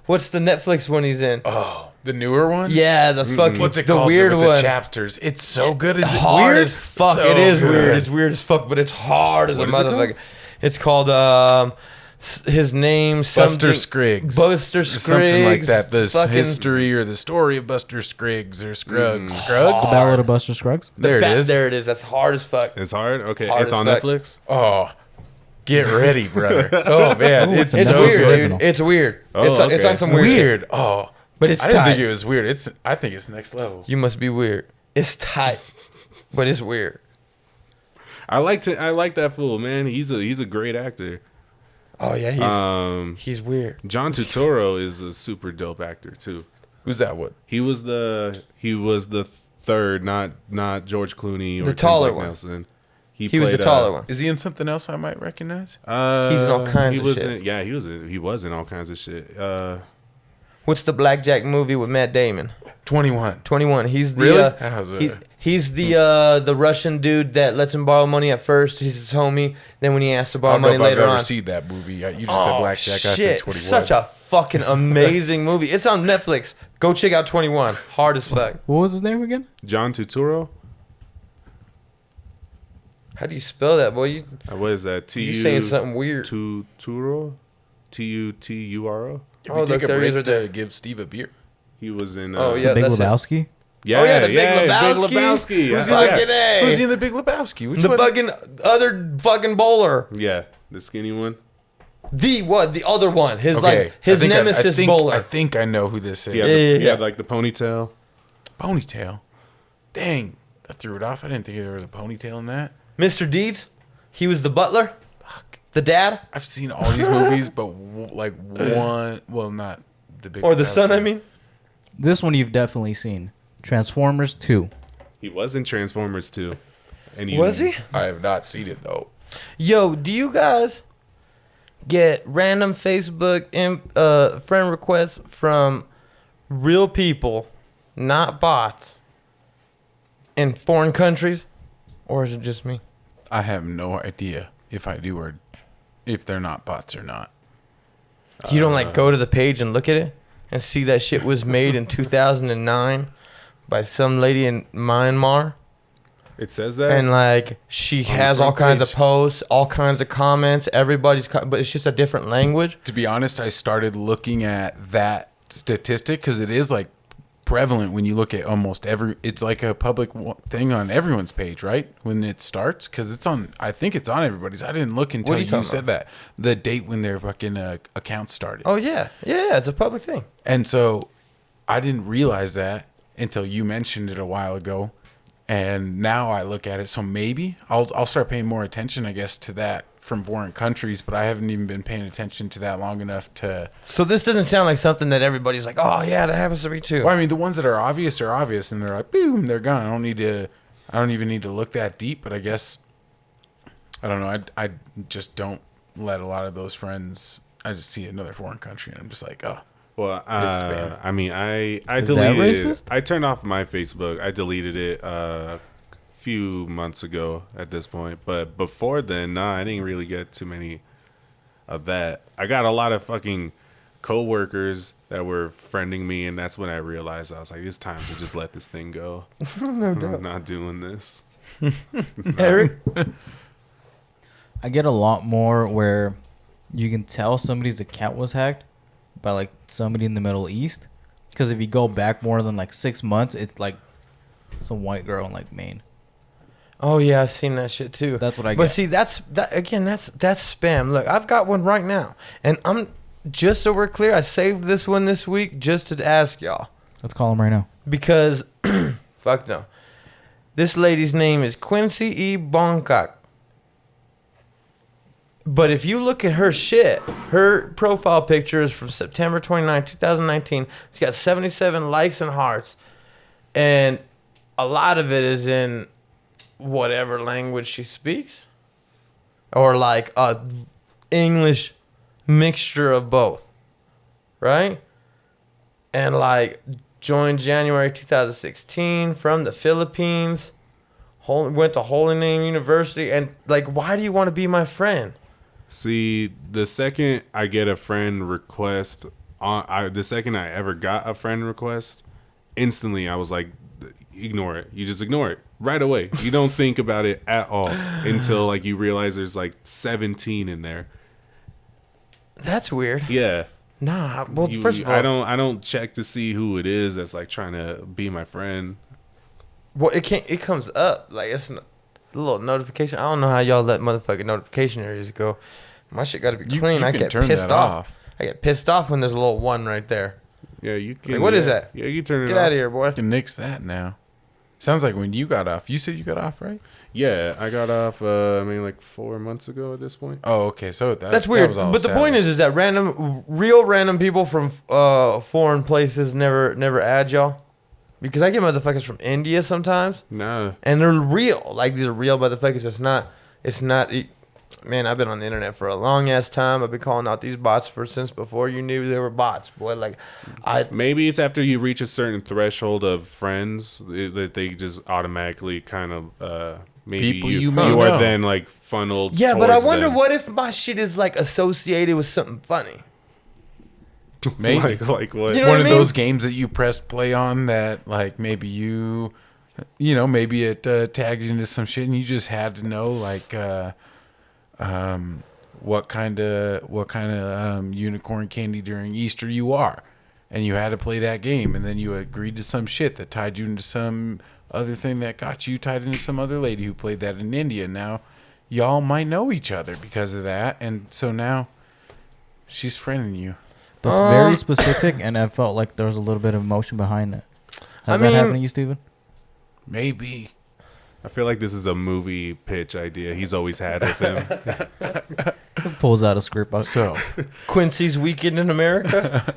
what's the Netflix one he's in? Oh, the newer one? Yeah, the fucking What's it the called? weird With one. the chapters. It's so good. Is it hard weird? as fuck. So it is good. weird. It's weird as fuck, but it's hard as What a is it motherfucker. called? It's called his name Buster something- Scruggs. Buster Or Scruggs. something like that. The fucking- history or the story of Buster Scruggs or Scruggs. Scruggs? The Ballad of Buster Scruggs. There it is. There it is. That's hard as fuck. It's hard. Okay, Hard it's as on fuck. Netflix. Oh, get ready, brother. Oh, man. Oh, it's It's so weird, good. dude. It's weird. Oh, It's okay. on some weird. shit. Weird. Oh. But it's I didn't tight. think it was weird. I think it's next level. You must be weird. It's tight, but it's weird. I like that fool, man. He's a great actor. Oh yeah, he's weird. John Turturro is a super dope actor too. Who's that one? He was the third, not George Clooney or The Tim taller Blake one. Nelson. He was the played, taller one. Is he in something else I might recognize? He's in all kinds of shit. He was in all kinds of shit. What's the Blackjack movie with Matt Damon? 21. 21. He's the Really? That was he's the Russian dude that lets him borrow money at first. He's his homie. Then when he asks to I borrow don't know money if I've later ever on, seen that movie. You just said Blackjack. I said shit, 21. such a fucking amazing movie. It's on Netflix. Go check out 21. Hard as fuck. What was his name again? John Turturro. How do you spell that, boy? What is that? You saying something weird? Turturro. Tuturo. Did Oh, we take look, a there he is break right there. to give Steve a beer? He was in. Oh, yeah. Big that's it. Lebowski. Yeah, Oh, yeah, the Big Big Lebowski. Lebowski. Who's Yeah, fucking A? Who's he in the Big Lebowski? Which The one? fucking other fucking bowler. yeah, the skinny one. The what? The other one. His Okay. like his I think nemesis I bowler. think I know who this is. Yeah, Yeah. he had like the ponytail. Ponytail. Dang. I threw it off. I didn't think there was a ponytail in that. Mr. Deeds. He was the butler. Fuck. The dad? I've seen all these movies, but like one, well, not the big Or the son, I mean? This one you've definitely seen. Transformers 2. He was in Transformers 2. And Was he? I have not seen it though. Yo, do you guys get random Facebook friend requests from real people, not bots, in foreign countries? Or is it just me? I have no idea if I do or if they're not bots or not. You don't like go to the page and look at it and see that shit was made in 2009 by some lady in Myanmar? It says that? And like she has all kinds of posts, all kinds of comments, but it's just a different language. To be honest, I started looking at that statistic because it is like prevalent when you look at almost it's like a public thing on everyone's page, right? When it starts, because it's on, I think it's on everybody's. I didn't look until you said that. The date when their fucking account started. Oh yeah, yeah, it's a public thing. And so I didn't realize that until you mentioned it a while ago. And now I look at it, so maybe I'll start paying more attention, I guess, to that from foreign countries. But I haven't even been paying attention to that long enough to. So this doesn't sound like something that everybody's like, oh yeah, that happens to me too. Well, I mean, the ones that are obvious, and they're like, boom, they're gone. I don't even need to look that deep. But I guess I don't know. I just don't let a lot of those friends. I just see another foreign country, and I'm just like, oh. Well, It's spam. I mean, I Is that deleted racist? it. I turned off my Facebook. I deleted it a few months ago at this point. But before then, I didn't really get too many of that. I got a lot of fucking coworkers that were friending me, and that's when I realized I was like, it's time to just let this thing go. No doubt. I'm not doing this. Eric? I get a lot more where you can tell somebody's account was hacked by like somebody in the Middle East, because if you go back more than like 6 months, it's like some white girl in like Maine. Oh yeah, I've seen that shit too. That's what I But get. see, that's spam. Look, I've got one right now, and I'm just so we're clear. I saved this one this week just to ask y'all Let's call him right now. because, fuck no, this lady's name is 𝗵𝗪𝗂𝗃𝗏𝗃. But if you look at her shit, her profile picture is from September 29, 2019. It's got 77 likes and hearts, and a lot of it is in whatever language she speaks, or like a English mixture of both, right? And like joined January 2016 from the Philippines, went to Holy Name University, and like, why do you want to be my friend? See, the second I get a friend request, the second I ever got a friend request, instantly I was like, ignore it. You just ignore it right away. You don't think about it at all until like you realize there's like 17 in there. That's weird. Yeah. Nah, well, first of all, I don't check to see who it is that's like trying to be my friend. well, it comes up like it's a little notification. I don't know how y'all let motherfucking notification areas go. My shit got to be clean. You I can get turn pissed that off. I get pissed off when there's a little one right there. Yeah, you can. Like, what is that? Yeah, you turn it Get off. out of here, boy. You can nix that now. Sounds like when you got off. You said you got off, right? Yeah, I got off. I mean, like 4 months ago at this point. Oh, okay. So That's weird. was all But the point established. is that real random people from foreign places never add y'all. Because I get motherfuckers from India sometimes, Nah. and they're real. Like, these are real motherfuckers. It's not. Man, I've been on the internet for a long ass time. I've been calling out these bots since before you knew they were bots, boy. Like, Maybe it's after you reach a certain threshold of friends that they just automatically kind of maybe People you you may are know. then like funneled. yeah, but I towards wonder them. what if my shit is like associated with something funny. Maybe. like what? You know One what of I mean? those games that you pressed play on that like maybe maybe it tagged you into some shit and you just had to know like what kind of unicorn candy during Easter you are, and you had to play that game, and then you agreed to some shit that tied you into some other thing that got you tied into some other lady who played that in India. Now y'all might know each other because of that, and so now she's friending you. That's very specific, and I felt like there was a little bit of emotion behind it. Has that mean- happened to you, Steven? Maybe. I feel like this is a movie pitch idea he's always had with him. Pulls out a script. So, Quincy's Weekend in America.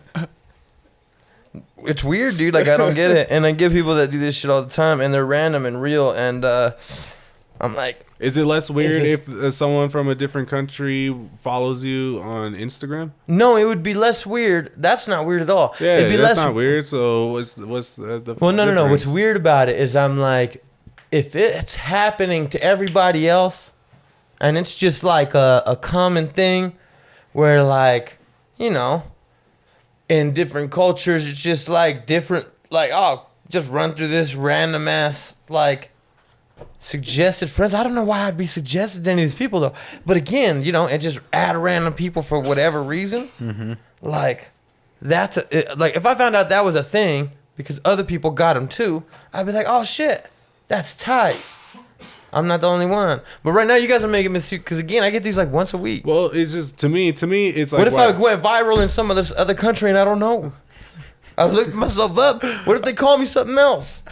It's weird, dude. Like, I don't get it. And I get people that do this shit all the time, and they're random and real. And I'm like, is it less weird if someone from a different country follows you on Instagram? no, it would be less weird. That's not weird at all. Yeah, It'd be that's less not weird. So what's the Well, no. What's difference? weird about it is I'm like, if it's happening to everybody else, and it's just like a common thing, where like, you know, in different cultures, it's just like different, like, oh, just run through this random ass like suggested friends. I don't know why I'd be suggested to any of these people though. But again, you know, and just add random people for whatever reason. Mm-hmm. Like, that's like if I found out that was a thing because other people got them too, I'd be like, oh shit, that's tight. I'm not the only one. But right now, you guys are making me because again, I get these like once a week. Well, it's just to me, it's like What if I went viral in some other country and I don't know? I looked myself up. What if they call me something else?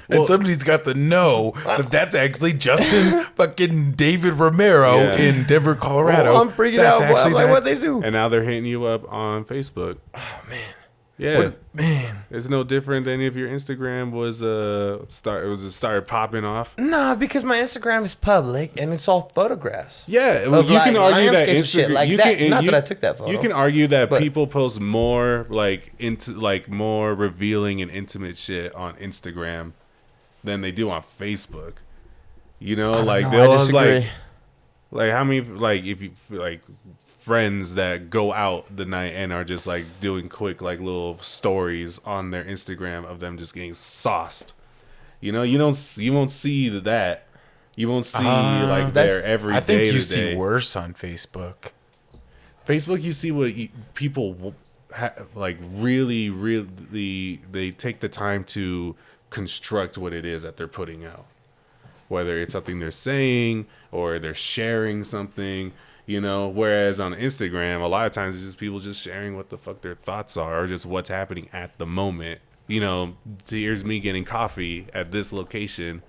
and somebody's got to know that that's actually Justin fucking David Romero Yeah. in Denver, Colorado. Oh, I'm freaking That's out. I'm like, that- what they do? And now they're hitting you up on Facebook. Oh man. Yeah, Man. it's no different than if your Instagram was started popping off. Nah, because my Instagram is public and it's all photographs. Yeah, well, Of, you can like, argue that landscapes and shit Instagram. like you that. can, Not you, that I took that photo. You can argue that but- people post more like into like more revealing and intimate shit on Instagram than they do on Facebook. You know, like I they'll disagree. like how many like if you like friends that go out the night and are just like doing quick like little stories on their Instagram of them just getting sauced. You know, you won't see that. You won't see like their every I think day you to see day. worse on Facebook. Facebook, you see what people like really they take the time to construct what it is that they're putting out, whether it's something they're saying or they're sharing something, you know. Whereas on Instagram, a lot of times it's just people just sharing what the fuck their thoughts are or just what's happening at the moment. You know, so here's me getting coffee at this location.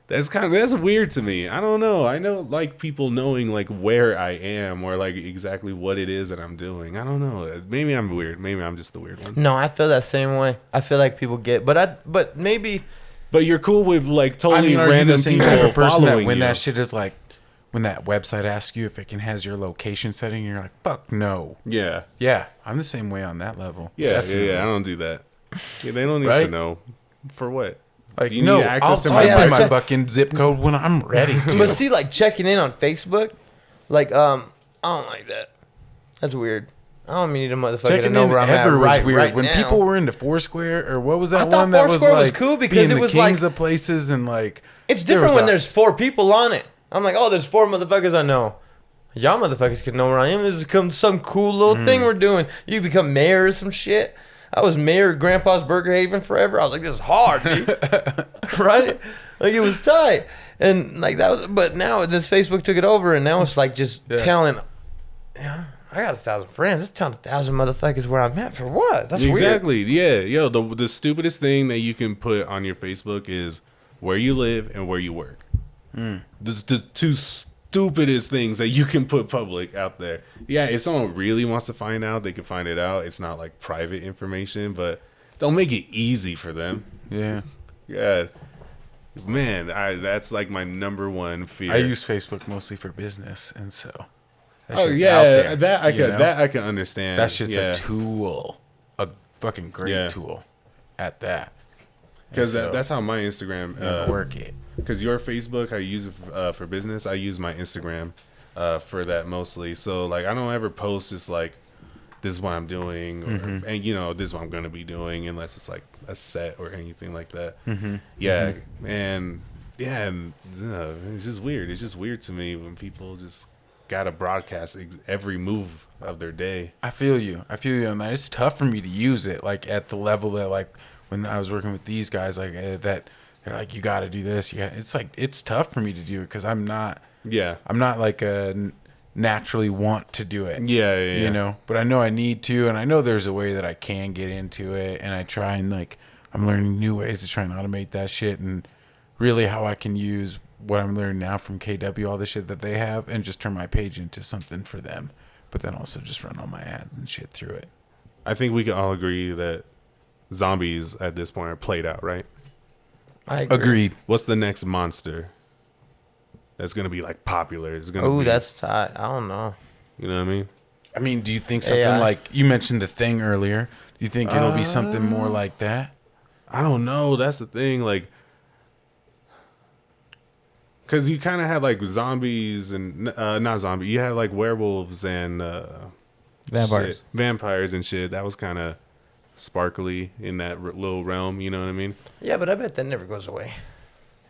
That's weird to me. I don't know. I know like people knowing like where I am or like exactly what it is that I'm doing. I don't know. Maybe I'm weird. Maybe I'm just the weird one. No, I feel that same way. I feel like people get, but maybe. But you're cool with like totally are you random the same people type of person that following when you. that shit is like, when that website asks you if it has your location setting, you're like, fuck no. Yeah. Yeah, I'm the same way on that level. Yeah, Definitely. yeah. I don't do that. Yeah, they don't need to Right? know. For what? Like, You no, need access I'll to type my in my check- fucking zip code when I'm ready to. But see, like checking in on Facebook, like I don't like that. That's weird. I don't need a motherfucker to Checking know in where I'm at ever was right, weird. right When now. people were into Foursquare, or what was that I thought one that was Foursquare was like cool because being it was the kings like- of places and like It's there different was when a- there's 4 people on it. I'm like, oh, there's 4 motherfuckers I know. Y'all motherfuckers can know where I am. This is some cool little thing we're doing. You become mayor or some shit. I was mayor of Grandpa's Burger Haven forever. I was like, this is hard, dude. Right? Like, it was tight. And like that was, but now this Facebook took it over, and now it's like just telling, yeah, I got 1,000 friends. It's telling 1,000 motherfuckers where I'm at for what? That's weird. Exactly. Yeah. Yo, the stupidest thing that you can put on your Facebook is where you live and where you work. This is the 2 stupidest things that you can put public out there. Yeah, if someone really wants to find out, they can find it out. It's not like private information, but don't make it easy for them. Yeah. Yeah. Man, that's like my number one fear. I use Facebook mostly for business, and so that Oh shit's yeah, out there, that I can you know? that I can understand. That's just yeah. a tool, a fucking great Yeah. tool at that. Because And so, that's how my Instagram work it. Because your Facebook, I use it for business. I use my Instagram for that mostly. So like, I don't ever post just like, this is what I'm doing, or, and you know, this is what I'm gonna be doing, unless it's like a set or anything like that. Yeah, and yeah, and it's just weird. It's just weird to me when people just gotta broadcast every move of their day. I feel you on that. It's tough for me to use it like at the level that like when I was working with these guys like that they're like, you got to do this. It's like it's tough for me to do it because I'm not like a naturally want to do it. Yeah. You know, but I know I need to, and I know there's a way that I can get into it, and I try and like I'm learning new ways to try and automate that shit, and really how I can use what I'm learning now from KW, all the shit that they have, and just turn my page into something for them. But then also just run all my ads and shit through it. I think we can all agree that zombies at this point are played out, right? I agree. Agreed. What's the next monster that's gonna be like popular? It's gonna Oh, be, that's tight. I don't know. you know what I mean? I mean, do you think something AI. like you mentioned The Thing earlier? Do you think it'll be something more like that? I don't know. That's the thing. Like, because you kind of had like zombies and not zombie. You had like werewolves and vampires and shit. That was kind of sparkly in that little realm. You know what I mean? Yeah, but I bet that never goes away.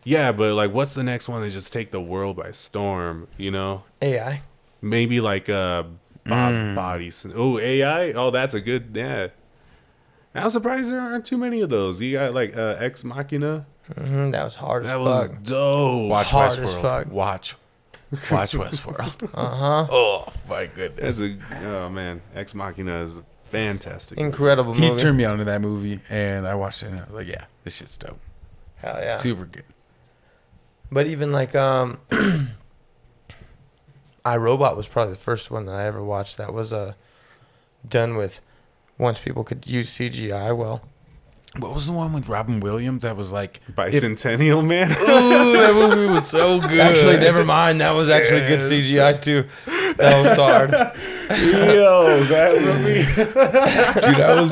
Yeah, but like, what's the next one to just take the world by storm? You know, AI. maybe like bodies. Oh, AI. Oh, that's a good. Yeah. I'm surprised there aren't too many of those. You got like Ex Machina. That was hard That as was fuck. dope. Watch Hard as Westworld. fuck. Watch Westworld. Uh-huh. Oh my goodness. Oh man, Ex Machina is fantastic. Incredible He movie. turned me on to that movie, and I watched it, and I was like, yeah, this shit's dope. Hell yeah. Super good. But even like iRobot was probably the first one that I ever watched that was done with once people could use CGI well. What was the one with Robin Williams that was like Bicentennial Man. Ooh, that movie was so good. Actually, never mind. That was actually good CGI too. That was hard. Yo, that movie. Dude, that was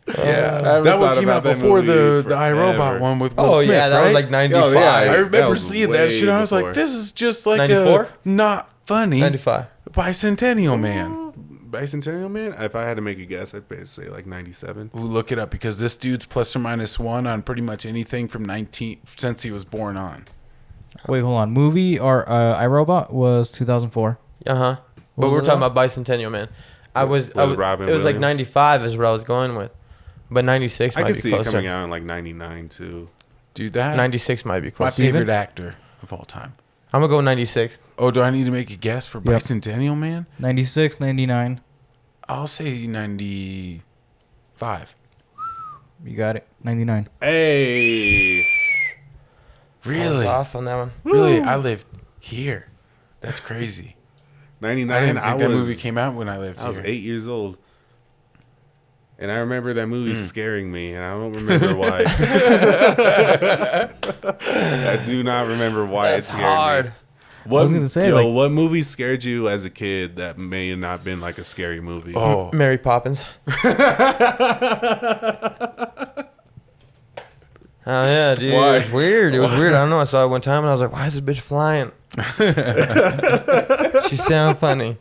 that one came out before the iRobot one with Will Smith, yeah, that right? was like 95. Oh, yeah. I remember That was seeing that way shit. I was before. like, this is just like 94? not funny 95. Bicentennial Man. Bicentennial Man. If I had to make a guess, I'd say like 97. We'll look it up because this dude's +or- on pretty much anything from 19 since he was born on. Wait, hold on. Movie or iRobot was 2004. Uh-huh. But was we're it talking about? about Bicentennial Man. With Robin it was like Williams? 95 is what I was going with. But 96 I might could be see closer. it coming out in like 99 too. Dude, that 96 might be my closer. favorite actor of all time. I'm going to go 96. Oh, do I need to make a guess for Yep. Bicentennial Man? 96, 99. I'll say 95. You got it. 99. Hey, I was Really? off on that one. Really? I lived here. That's crazy. 99. I didn't think that was, movie came out when I lived I was here. 8 years old. And I remember that movie scaring me, and I don't remember why. I do not remember why That's it scared hard. me. What, was gonna say, like- what movie scared you as a kid that may have not been like a scary movie? Oh, Mary Poppins. Oh yeah, dude. Why? It was weird. It was weird. I don't know. I saw it one time and I was like, "Why is this bitch flying?" She sound funny.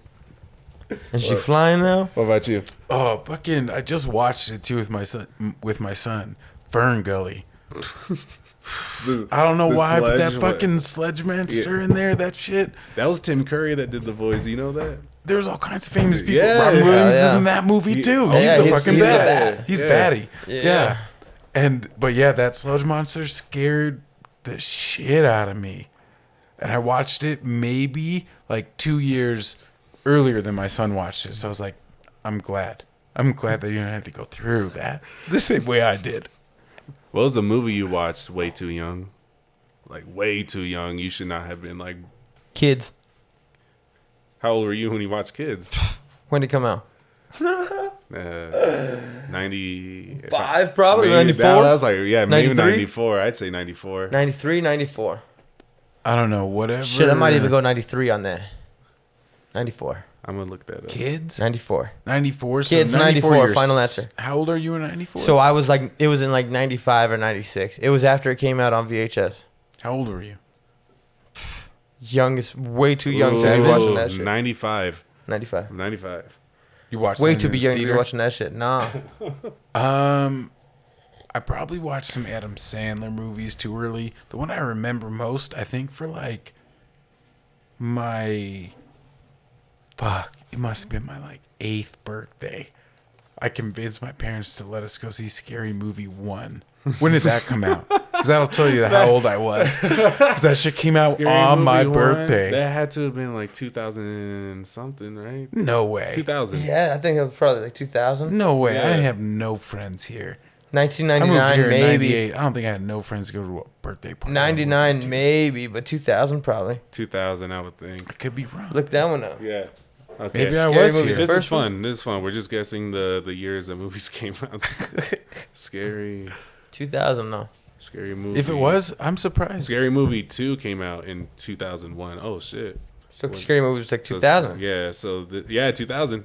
Is she flying now? What about you? oh, fucking! I just watched it too with my son, Fern Gully. I don't know the why, but that sledge, fucking sledge monster in there, that shit. That was Tim Curry that did the voice. You know that? There's all kinds of famous people. Yeah. Robin Williams Yeah, is yeah. in that movie too. Oh, He's yeah, the he's- fucking he's the bad. bat. He's Yeah. batty. Yeah. But that sludge monster scared the shit out of me. And I watched it maybe like 2 years earlier than my son watched it. So I was like, I'm glad. I'm glad that you didn't have to go through that the same way I did. What was a movie you watched way too young? Like way too young. You should not have been like. Kids. How old were you when you watched Kids? When did it come out? 95 probably. Maybe 94. that was like maybe 93? 94. I'd say 94. 93, 94. I don't know, whatever. Shit, I might even go 93 on that. 94. I'm gonna look that up. Kids? 94. 94. Kids, 94, you're final answer. How old are you in 94? So I was like, it was in like 95 or 96. It was after it came out on VHS. How old were you? Youngest, way too young to be Ooh, watching that shit. 95. 95. 95. You watched Way that too in be the young to be theater? watching that shit. Nah. I probably watched some Adam Sandler movies too early. The one I remember most, I think, for like my it must have been my like 8th birthday. I convinced my parents to let us go see Scary Movie 1. When did that come out? Because that'll tell you how old I was. Because that shit came out Scary on Movie my 1, birthday. That had to have been like 2000 something, right? No way. 2000. Yeah, I think it was probably like 2000. No way. I Yeah. have no friends here. I moved 1999 here in maybe. 98. I don't think I had no friends to go to a birthday party. 99 maybe, but 2000 probably. 2000, I would think. I could be wrong. Look that one up. Yeah. Okay. Maybe I Scary was movie. here. This First is fun. This is fun. We're just guessing the years that movies came out. Scary 2000 though. Scary movie. If it was, I'm surprised. Scary Movie 2 came out in 2001. Oh shit. So Scary Movie was like So 2000. yeah, so 2000.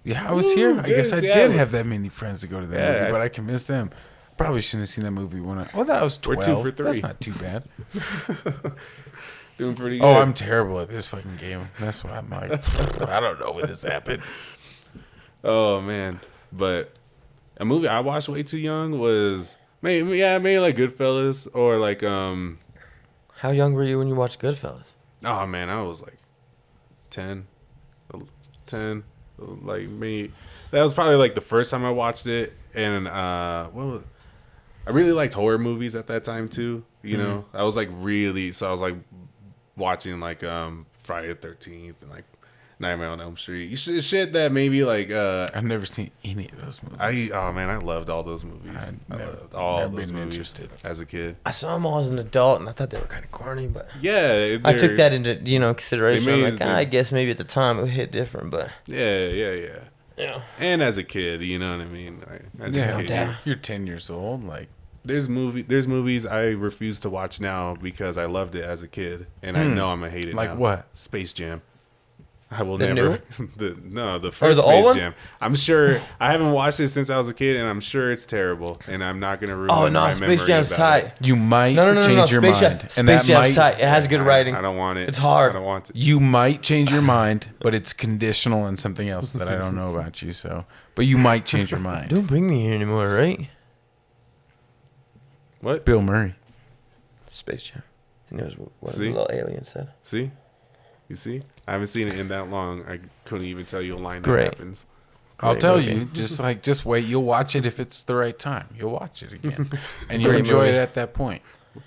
Yeah, I was here. I guess I yeah. did have that many friends to go to that Yeah. movie, but I convinced them. Probably shouldn't have seen that movie when I. Well, that was We're 12. 2 for 3. That's not too bad. Doing pretty good. Oh, I'm terrible at this fucking game. That's why I'm like, I don't know when this happened. Oh man, but a movie I watched way too young was maybe like Goodfellas or like How young were you when you watched Goodfellas? oh man, I was like 10, like me. That was probably like the first time I watched it, and I really liked horror movies at that time too. You know, I was like I was like watching like Friday the 13th and like Nightmare on Elm Street. Shit that maybe like I've never seen any of those movies. I loved all those movies. I loved all never those been movies interested. as a kid. I saw them all as an adult, and I thought they were kind of corny, but Yeah, I took that into consideration. I'm made like, the- I guess maybe at the time it would hit different, but Yeah. And as a kid, you know what I mean. As Yeah, a kid, doubt. you're 10 years old. Like, there's movies I refuse to watch now because I loved it as a kid, and I know I'm gonna hate it. Like now. what? Space Jam. I will The never. The first the old Space one? Jam. I'm sure I haven't watched it since I was a kid, and I'm sure it's terrible. And I'm not gonna ruin. oh no, my Space memory Jam's about it. tight. you might No, change your Space Jam, mind. Space and that Jam's might, tight. It has good writing. I don't want it. It's hard. I don't want it. You might change your mind, but it's conditional on something else that I don't know about you. So, but you might change your mind. Don't bring me here anymore, right? What? Bill Murray. Space Jam. He knows what See? the little alien said. See? You see? I haven't seen it in that long. I couldn't even tell you a line Great. that happens. I'll Great tell movie. you, just wait. You'll watch it if it's the right time. You'll watch it again, and you'll Great enjoy movie. it at that point.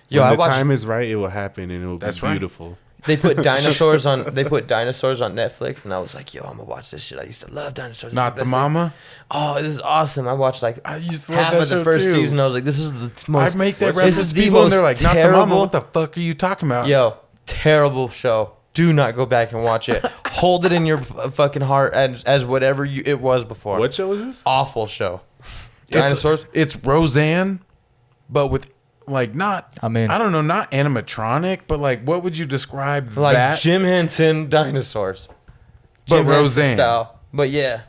Yo, When I the watched. time is right, it will happen, and it will That's be right. beautiful. They put dinosaurs on. They put dinosaurs on Netflix, and I was like, "Yo, I'm gonna watch this shit." I used to love dinosaurs. Not the This is best thing. mama. Oh, this is awesome! I watched like I used to love half that of the show, first too. season. I was like, "This is the most." I make that this reference is to the people, and they're most like, "Not the mama." terrible- What the fuck are you talking about? Yo, terrible show. Do not go back and watch it. Hold it in your fucking heart as whatever it was before. What show is this? Awful show. It's- Dinosaurs. It's Roseanne, but with like not. I'm in. I don't know, not animatronic, but like, what would you describe Like that? Jim Henson dinosaurs. But Jim Henson Roseanne. style. But yeah.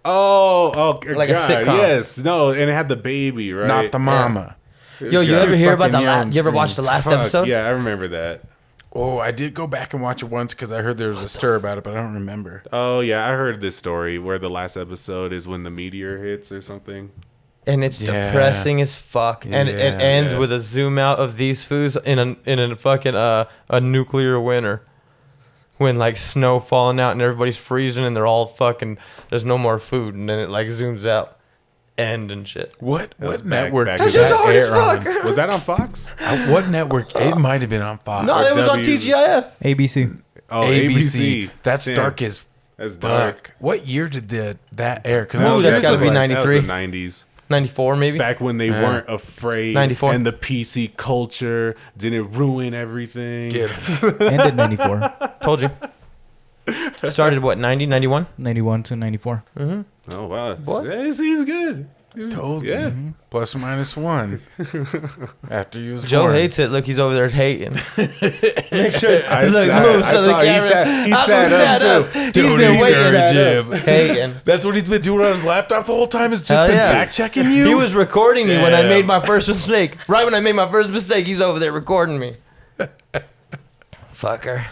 Oh, Like a God, sitcom. Yes, no, and it had the baby, right? Not the mama. Yo, you Yeah. ever hear about fucking the yelling you ever watch the last Fuck, episode? Yeah, I remember that. Oh, I did go back and watch it once because I heard there was a stir about it, but I don't remember. Oh yeah, I heard this story where the last episode is when the meteor hits or something. And it's Yeah. depressing as fuck. And it Yeah. ends with a zoom out of these foos in a fucking a nuclear winter. When like snow falling out and everybody's freezing and they're all fucking there's no more food and then it like zooms out. End and shit. What was what back- network back does in the that day. air on? Was that on Fox? What network? It might have been on Fox. No, it was on W- TGIF. ABC. Oh, ABC. That's Damn, dark as That's dark. fuck. What year did that air? Because Ooh, that's gotta be That was 93. the 90s. 94 maybe. Back when they weren't afraid 94. and the PC culture didn't ruin everything. Ended 94. Told you. Started what, 90, 91? 91 to 94. Oh wow. What? Yes, he's good. Told you. Yeah. Plus or minus one. After you was Joe born. hates it. Look, he's over there hating. Make sure. I Look, saw- move I so the saw he camera. sat- he I'm sat gonna up, shut up. too. He's Don't been waiting. encourage him. Hating. That's what he's been doing on his laptop the whole time. Has just Hell been yeah. fact checking you. He was recording me when I Damn. made my first mistake. Right when I made my first mistake, he's over there recording me. Fucker.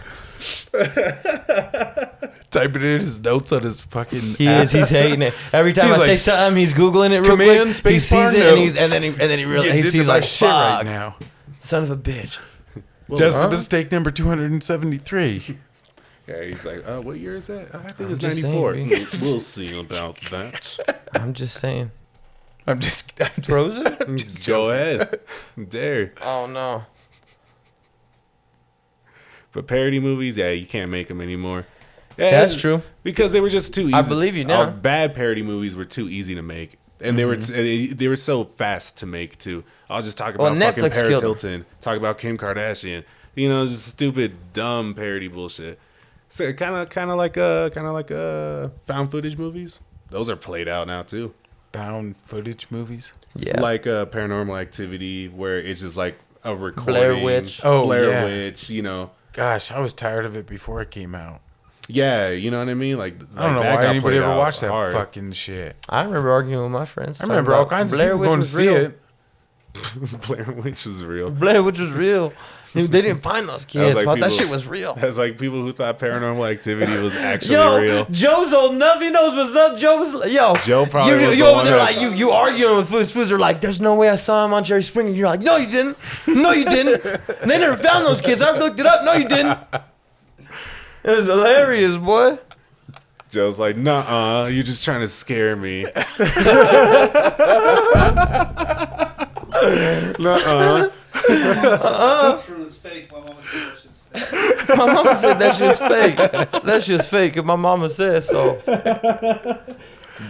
typing in his notes on his fucking. He is. He's hating it. Every time He's I say like, something, he's googling it real command quick. space He sees bar it notes. and then he really Getting he into sees my like shit fuck, right now. son of a bitch. Just huh? mistake number 273. Yeah, he's like, what year is that? I think I'm it's just 94. saying, We'll see about that. I'm just saying. I'm just Frozen? Just go ahead. Dare. Oh no. But parody movies, yeah, you can't make them anymore. Yeah, That's true. Because they were just too easy. I believe you now. Bad parody movies were too easy to make. And they were so fast to make too. I'll just talk Well, about fucking Netflix Paris killed 'em. Hilton, talk about Kim Kardashian. You know, just stupid, dumb parody bullshit. So kind of like found footage movies. Those are played out now too. Found footage movies. It's Yeah. like a Paranormal Activity where it's just like a recording. Blair Witch. Oh, Blair yeah. Witch. You know. Gosh, I was tired of it before it came out. Yeah, you know what I mean. Like I don't know that why got anybody played ever out watched that hard. fucking shit. I remember arguing with my friends. I remember talking all about kinds of Blair people Witch going to was see real. it. Blair Witch is real. Blair Witch was real. They didn't find those kids. like That people- shit was real. That's like people who thought Paranormal Activity was actually Yo, real. Joe's old enough. He knows what's up. Joe was like, yo. Joe probably you, was you the over one there that- like you arguing with Foods. Foods are like, there's no way I saw him on Jerry Springer. You're like, no, you didn't. No, you didn't. They never found those kids. I looked it up. No, you didn't. It was hilarious, boy. Joe's like, nuh-uh, you're just trying to scare me. Nuh-uh. True is fake. My mama said that shit's fake. My mama said that shit's fake. That shit's fake. If my mama said so.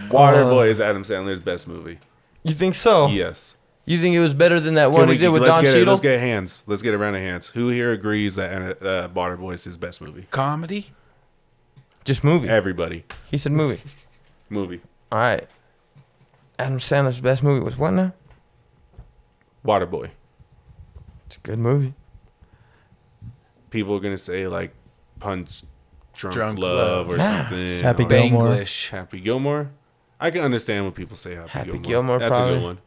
Waterboy is Adam Sandler's best movie. You think so? Yes. You think it was better than that one he did with let's Don get it, Cheadle? let's get hands. Let's get a round of hands. Who here agrees that Waterboy is his best movie? Comedy? Just movie. Everybody. He said movie. Movie. All right. Adam Sandler's best movie was what now? Waterboy. It's a good movie. People are gonna say like Punch Drunk, Drunk Love or Nah. something. Happy or Gilmore. English. Happy Gilmore. I can understand when people say Happy, Happy Gilmore. Gilmore, That's a probably. good one.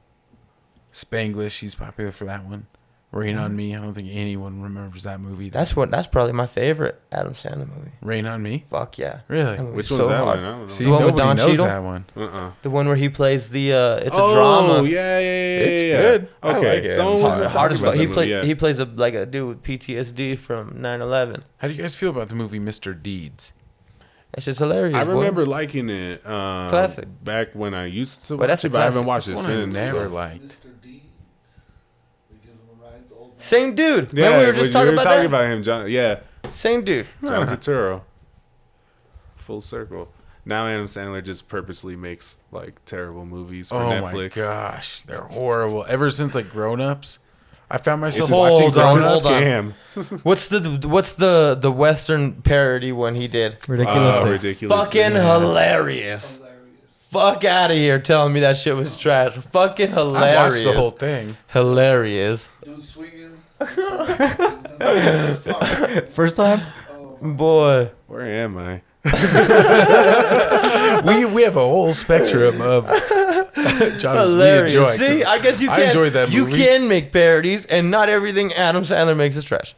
Spanglish. He's popular for that one. Rain on Me. I don't think anyone remembers that movie. That's probably my favorite Adam Sandler movie. Rain on Me. Fuck yeah. Really? That movie's Which so one's that hard. one? I don't know. See, The one with nobody Don knows Cheadle? that one. The one where he plays the it's a Oh, drama. yeah. It's yeah. good. I Okay. like it. Someone It's was hard- just Hard talking as about fuck. that He movie, yeah. he plays like a dude with PTSD from 9/11. How do you guys feel about the movie Mr. Deeds? That shit's hilarious. I boy. remember liking it. Classic. Back when I used to Well, watch that's it, a but I haven't classic. watched it That's one I since. never so. liked. Mr. Deeds. We give him a ride to old man. Same dude. Yeah, Remember we were just talking about that? him, John. Yeah, Same dude. John Turturro. Full circle. Now Adam Sandler just purposely makes like terrible movies for Oh Netflix. my gosh, they're horrible. Ever since like Grown Ups, I found myself It's a watching Hold Grown on, Ups. hold on. scam. What's the Western parody one he did? Ridiculous. Ridiculous. Fucking hilarious. Hilarious. Fuck out of here telling me that shit was trash. Fucking I hilarious. watched the whole thing. Hilarious. Dude swinging. First time? Boy. Where am I? We have a whole spectrum of genres Hilarious. we enjoy. See, 'cause I guess you I can. enjoyed that You movie. can make parodies, and not everything Adam Sandler makes is trash.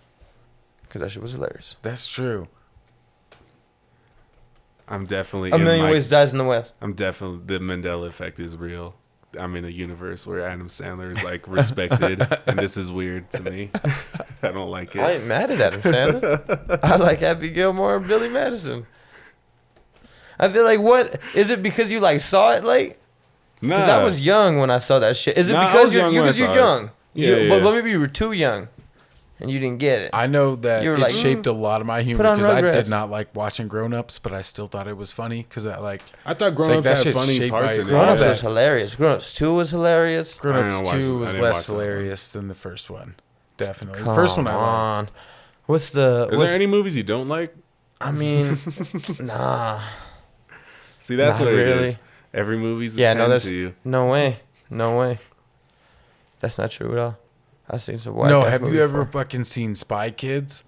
Because that shit was hilarious. That's true. I'm definitely A in Million my- Ways Dies in the West. I'm definitely the Mandela effect is real. I'm in a universe where Adam Sandler is like respected, and this is weird to me. I don't like I it. ain't mad at Adam Sandler. I like Happy Gilmore and Billy Madison. I feel like, what is it because you like saw it late? Because I was young when I saw that shit. Is it Nah, I because was you're young when I because you're saw it. young? Yeah, But yeah. maybe you were too young, and you didn't get it. I know that You were it like, shaped a lot of my humor put on because I Rugrats. did not like watching Grown Ups, but I still thought it was funny because I like I thought Grown Like, Ups that had shit's funny shaped parts by in it. Grown Ups that- was hilarious. Grown Ups 2 was hilarious. Grown I Ups didn't watch 2 it. was I didn't less watch that one. hilarious than the first one. Definitely. Come The first one I liked. on. What's the? Is there any movies you don't like? I mean, nah. See, that's Not what it really. is. Every movie's a Yeah, 10 no, that's to you. no way, no way. That's not true at all. I've seen some white. No, ass have movies you ever before. fucking seen Spy Kids?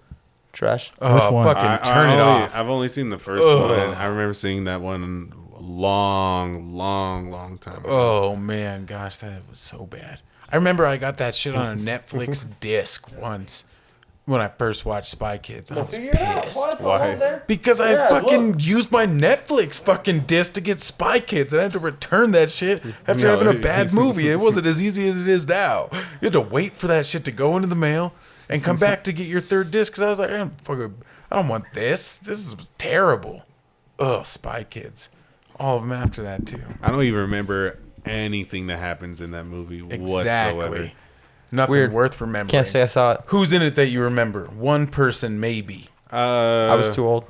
Trash? Oh, one? fucking turn it off. I've only seen the first Ugh. one. I remember seeing that one a long time ago. Oh man, gosh, that was so bad. I remember I got that shit on a Netflix disc once when I first watched Spy Kids. I was pissed Why? because I Yeah, fucking used my Netflix fucking disc to get Spy Kids, and I had to return that shit after No. having a bad movie. It wasn't as easy as it is now. You had to wait for that shit to go into the mail and come back to get your third disc. Because I was like, I don't want this. This is terrible. Ugh, Spy Kids. All of them after that too. I don't even remember anything that happens in that movie whatsoever. Exactly. Nothing Weird. worth remembering. Can't say I saw it. Who's in it that you remember? One person, maybe. I was too old.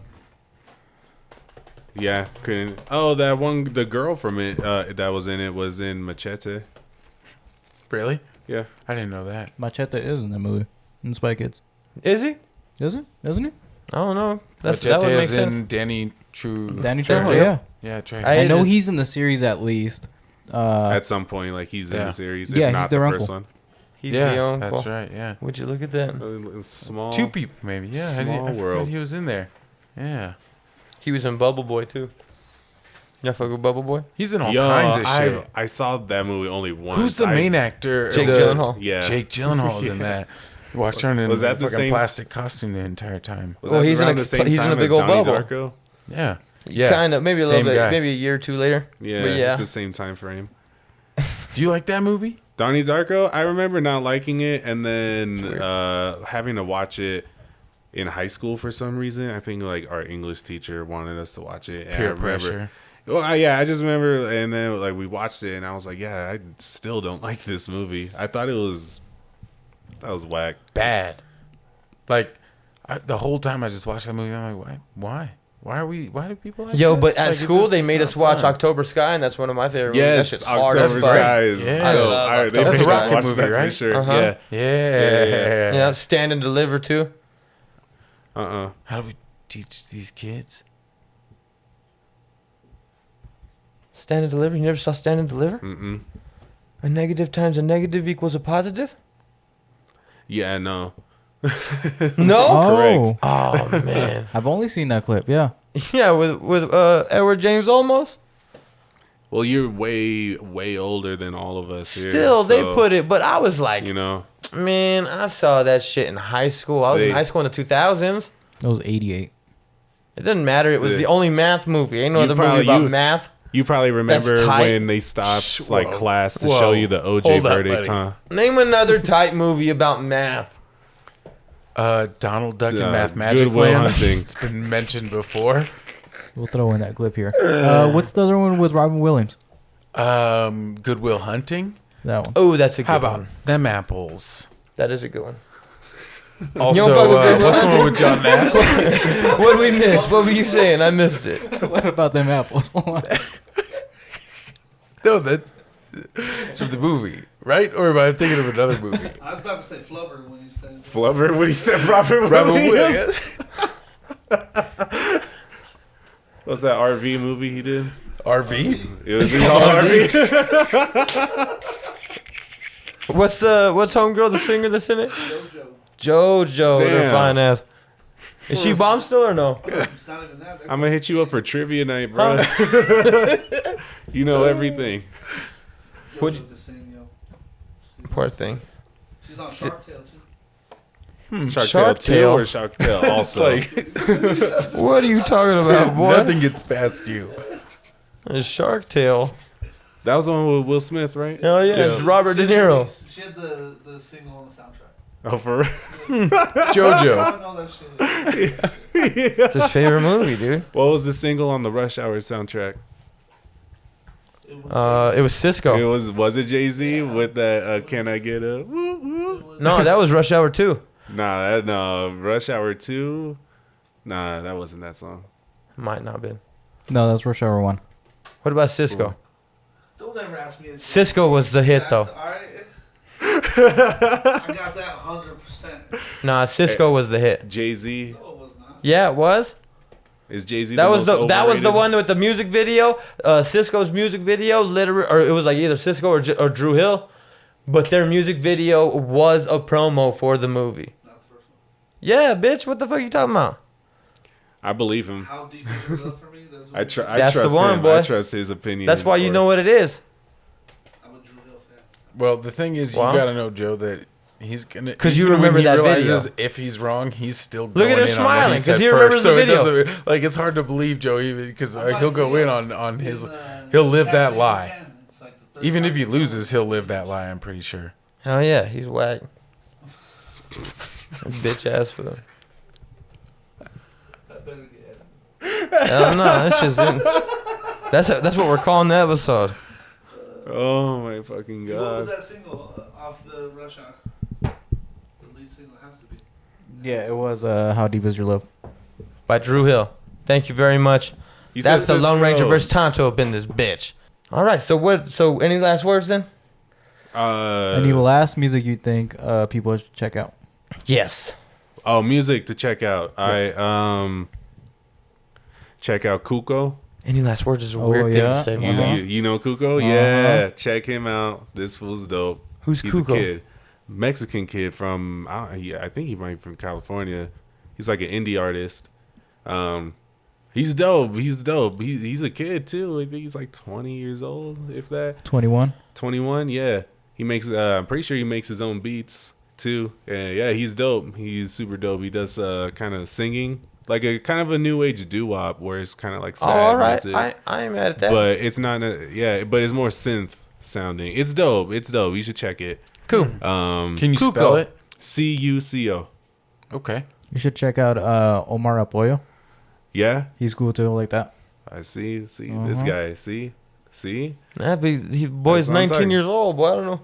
Yeah, couldn't. Oh, that one, the girl from it that was in it was in Machete. Really? Yeah. I didn't know that. Machete is in that movie. In Spy Kids. Is he? Is it? Isn't it? I don't know. That Machete would make is sense. in Danny True. Danny Trejo. Trejo, yeah. Yeah, Trejo. I know just- he's in the series at least. At some point, like he's in yeah. the series. Yeah, if he's not their the uncle. first one. He's yeah, the uncle. that's right. Yeah. Would you look at that? Small. 2 people, maybe. Yeah. Small I forgot world. he was in there. Yeah. He was in Bubble Boy too. Y'all fuck with Bubble Boy? He's in all Yo, kinds of shit. I saw that movie only once. Who's the main actor? Jake Gyllenhaal. Yeah. Jake Gyllenhaal is in that. He walks around in Was a that the fucking same- plastic costume the entire time. Was Well, that he's in around a- the same he's in time a big as old Donnie bubble. Darko? Yeah. Yeah. Kind of, maybe a little Same bit, guy. maybe a year or two later. Yeah, But yeah. it's the same time frame. Do you like that movie? Donnie Darko, I remember not liking it and then weird. having to watch it in high school for some reason. I think like our English teacher wanted us to watch it. And I Peer remember, pressure. Well, I just remember, and then like we watched it, and I was like, yeah, I still don't like this movie. I thought that was whack. Bad. Like, the whole time I just watched that movie, I'm like, why? Why do people like Yo, this? but at Like, it's school just they made not us watch fun. October Sky, and that's one of my favorite Yes, movies. That shit's hard October as fuck. Skies. Yeah. I love They October That's a made us rocket watch movie, that right? For sure. Uh-huh. Yeah. Yeah, Stand and Deliver too. Yeah. How do we teach these kids? Stand and Deliver. You never saw Stand and Deliver? Mm-mm. A negative times a negative equals a positive. Yeah. No. No. Oh, Oh man. I've only seen that clip. Yeah. Yeah, with Edward James Olmos. Well, you're way older than all of us here. Still, they so, put it, but I was like, You know. man, I saw that shit in high school. I was in They- high school in the 2000s. That was 88. It doesn't matter. It was Yeah. the only math movie. Ain't no You other movie probably- about you- math. You probably remember tight. when they stopped like Whoa. class to Whoa. show you the OJ Hold up, verdict, buddy. huh? Name another tight movie about math. Donald Duck and Good Math Magic Will Land. Hunting. It's been mentioned before. We'll throw in that clip here. What's the other one with Robin Williams? Good Will Hunting. That one. Oh, that's a good How about one. them apples? That is a good one. Also, fuck with Good Will what's the one with John Nash? What did we miss? What were you saying? I missed it. What about them apples? No, that's from the movie, right? Or am I thinking of another movie? I was about to say Flubber when you said Flubber when he said Robin Robin Williams. Williams. What's that RV movie he did? RV? It was called RV. What's homegirl, the singer that's in it? JoJo. JoJo, their Damn. fine ass. Is she bomb still or no? It's not even that. I'm gonna hit you up for trivia night, bro. You know everything. What'd JoJo can sing, yo. Poor thing. She's on Shark Tale too. Shark Shark Tale 2 Tale. or Shark Tale also. What are you talking about, boy? Nothing gets past you. A Shark Tale. That was the one with Will Smith, right? Hell yeah, Yeah. it's Robert De Niro. She had the single on the soundtrack. Oh, for real? JoJo. I know that shit. It's his favorite movie, dude. What was the single on the Rush Hour soundtrack? It was Cisco. It was it Jay-Z with that Can I Get a Woo Woo? No, that was Rush Hour 2. No, Rush Hour 2. Nah, that wasn't that song. Might not have been. No, that's Rush Hour 1. What about Cisco? Don't ever ask me. Cisco was the hit, though. Alright. I got that 100%. Nah, Cisco was the hit. Jay-Z. No, it was not. Yeah, it was. Is Jay-Z That was the overrated? one with the music video. Cisco's music video, literally, or it was like either Cisco or Drew Hill, but their music video was a promo for the movie. Not the first one. Yeah, bitch, what the fuck are you talking about? I believe him. How deep is your love for me? That's what I trust That's the one, him. boy. I trust his opinion. That's why you for- know what it is. I'm a Drew Hill fan. Well, the thing is, Wow. you gotta know, Joe, that he's gonna. 'Cause you even when remember he that realizes video. if he's wrong, he's still Look at going him in on what smiling, 'cause said he remembers first. the So it video. doesn't- like it's hard to believe Joe, even because I'm he'll not go real. in on his. He's, He'll live that Japanese lie. fan. It's like the third Even if time he he's loses, won. he'll live that lie. I'm pretty sure. Hell yeah, he's whack. Bitch ass fool. That better get Hell no, that's just that's what we're calling the episode. Oh my fucking What was god! that single off the Rush Hour? The lead single has to be. Yeah, it was How Deep Is Your Love. By Drew Hill. Thank you very much. That's the said Lone Ranger Cicero. versus Tonto up in this bitch. All right, so what? So any last words then? Any last music you think people should check out? Yes. Oh, music to check out. I check out 𝗶𝗃𝗶𝗹𝗯𝗹𝗲. Any last words is a weird thing to say. You, my man. you know 𝗶𝗃𝗃𝗶𝗹? Yeah, check him out. This fool's dope. Who's He's 𝗶𝗃𝗃𝗶𝗹? a kid, Mexican kid from I think he might be from California. He's like an indie artist. He's dope. He's dope. He's a kid too. I think he's like 20 years old, if that. 21. 21. Yeah, he makes. I'm pretty sure he makes his own beats too. And yeah, he's dope. He's super dope. He does kind of singing, like a kind of a new age doo-wop, where it's kind of like sad All right, music. I ain't mad at that. But it's not. But it's more synth sounding. It's dope. It's dope. You should check it. Cool. Can you 𝗶𝗃𝗃𝗃. spell it? 𝗶𝗃𝗃𝗃𝗃. Okay. You should check out Omar Apoyo. Yeah, He's cool too, like that. I see this guy. See. That he boy's That's what I'm 19 talking. years old, boy. I don't know.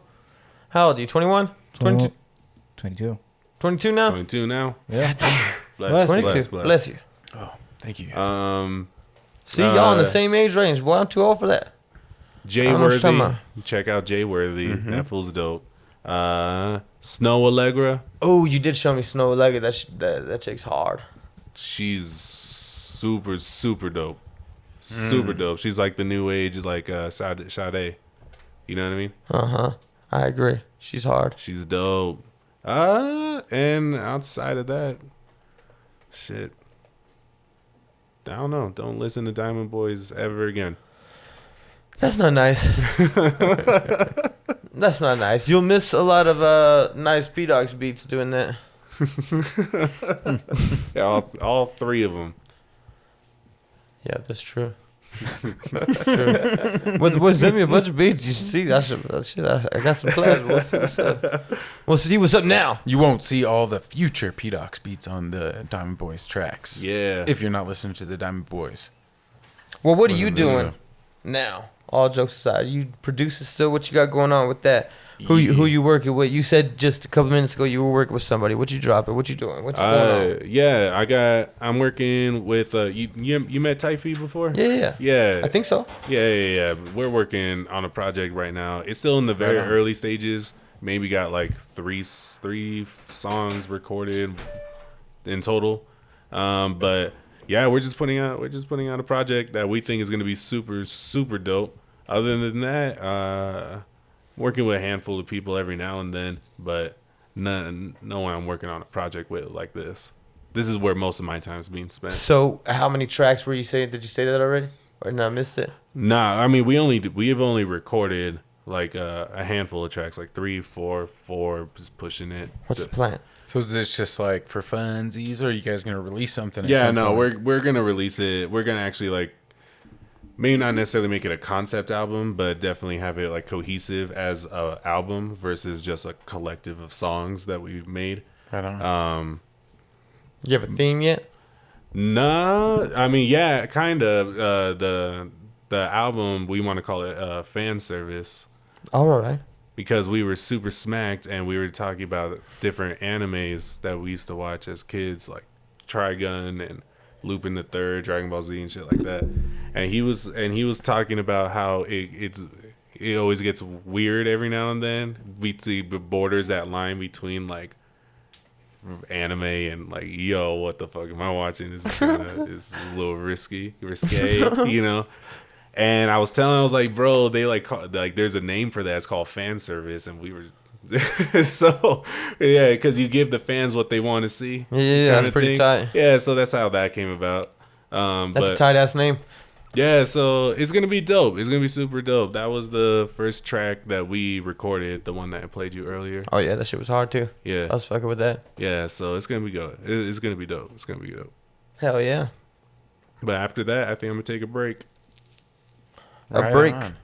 How old are you? 21? 22? 22. 22 now? 22 now. Yeah. Bless, 22. Bless you. Oh, thank you. Guys. See, y'all in the same age range. Boy, I'm too old for that. Jay I don't know what you're talking Worthy. about. Check out Jay Worthy. That fool's dope. 𝗏𝗏𝗃𝗏𝗏. Oh, you did show me 𝗏𝗏𝗃𝗏𝗃. That chick's hard. She's super dope. Super dope. She's like the new age, like Sade. You know what I mean? Uh-huh. I agree. She's hard. She's dope. And outside of that, shit. I don't know. Don't listen to Diamond Boys ever again. That's not nice. That's not nice. You'll miss a lot of nice 𝗶𝗃𝗃𝗏𝗃 beats doing that. Yeah, all three of them. Yeah, that's true. True. Well, send me a bunch of beats. You should see that shit. I got some plans. We'll see what's up. We'll see what's up now. You won't see all the future 𝗶𝗃𝗃𝗏𝗃 beats on the Diamond Boys tracks. Yeah. If you're not listening to the Diamond Boys. Well, what are you Wasn't doing listening. now? All jokes aside, you producing still? What you got going on with that? Who you working with? You said just a couple minutes ago you were working with somebody. What you dropping? What you doing? What you going on? Yeah, I'm working with you met 𝗽cie before? Yeah. Yeah. I think so. Yeah. We're working on a project right now. It's still in the very Right on. early stages. Maybe got like three songs recorded in total. But yeah, we're just putting out a project that we think is gonna be super dope. Other than that, working with a handful of people every now and then, but no one I'm working on a project with like this. This is where most of my time is being spent. So, how many tracks were you saying? Did you say that already, or not missed it? Nah, I mean we've only recorded like a handful of tracks, like 3, 4, just pushing it. What's the plan? So is this just like for funsies, or are you guys going to release something? at Yeah, some no, point? we're gonna release it. We're gonna actually like maybe not necessarily make it a concept album, but definitely have it like cohesive as a album versus just a collective of songs that we've made. Right on. You have a theme yet? Nah, I mean, yeah, kind of. The album, we want to call it fan service All right. because we were super smacked and we were talking about different animes that we used to watch as kids, like Trigun and Lupin the Third, Dragon Ball Z and shit like that. And he was talking about how it always gets weird every now and then. We see borders that line between like anime and like, yo, what the fuck am I watching? This is it's a little risque, you know. And I was like, bro, they like there's a name for that. It's called fan service, and we were so yeah, because you give the fans what they want to see. Yeah, that's pretty tight. Yeah, so that's how that came about. That's a tight ass name. Yeah, so it's gonna be dope. It's gonna be super dope. That was the first track that we recorded, the one that I played you earlier. Oh yeah, that shit was hard too. Yeah, I was fucking with that. yeah. So it's gonna be good. It's gonna be dope. It's gonna be dope. Hell yeah. But after that, I think I'm gonna take a break. A Right break. on.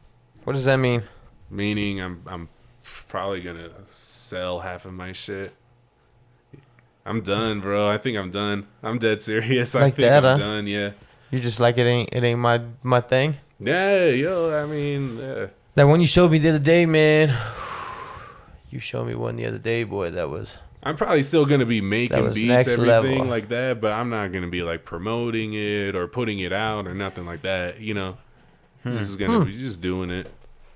What does that mean? Meaning, I'm probably gonna sell half of my shit. I'm done, bro. I think I'm done. I'm dead serious. I Like think that, I'm huh? done. Yeah. You just like it ain't my thing. Yeah, yo. I mean, yeah. That one you showed me the other day, man. You showed me one the other day, boy. That was I'm probably still gonna be making was beats, next everything level. like that, but I'm not gonna be like promoting it or putting it out or nothing like that. You know, this is gonna be just doing it.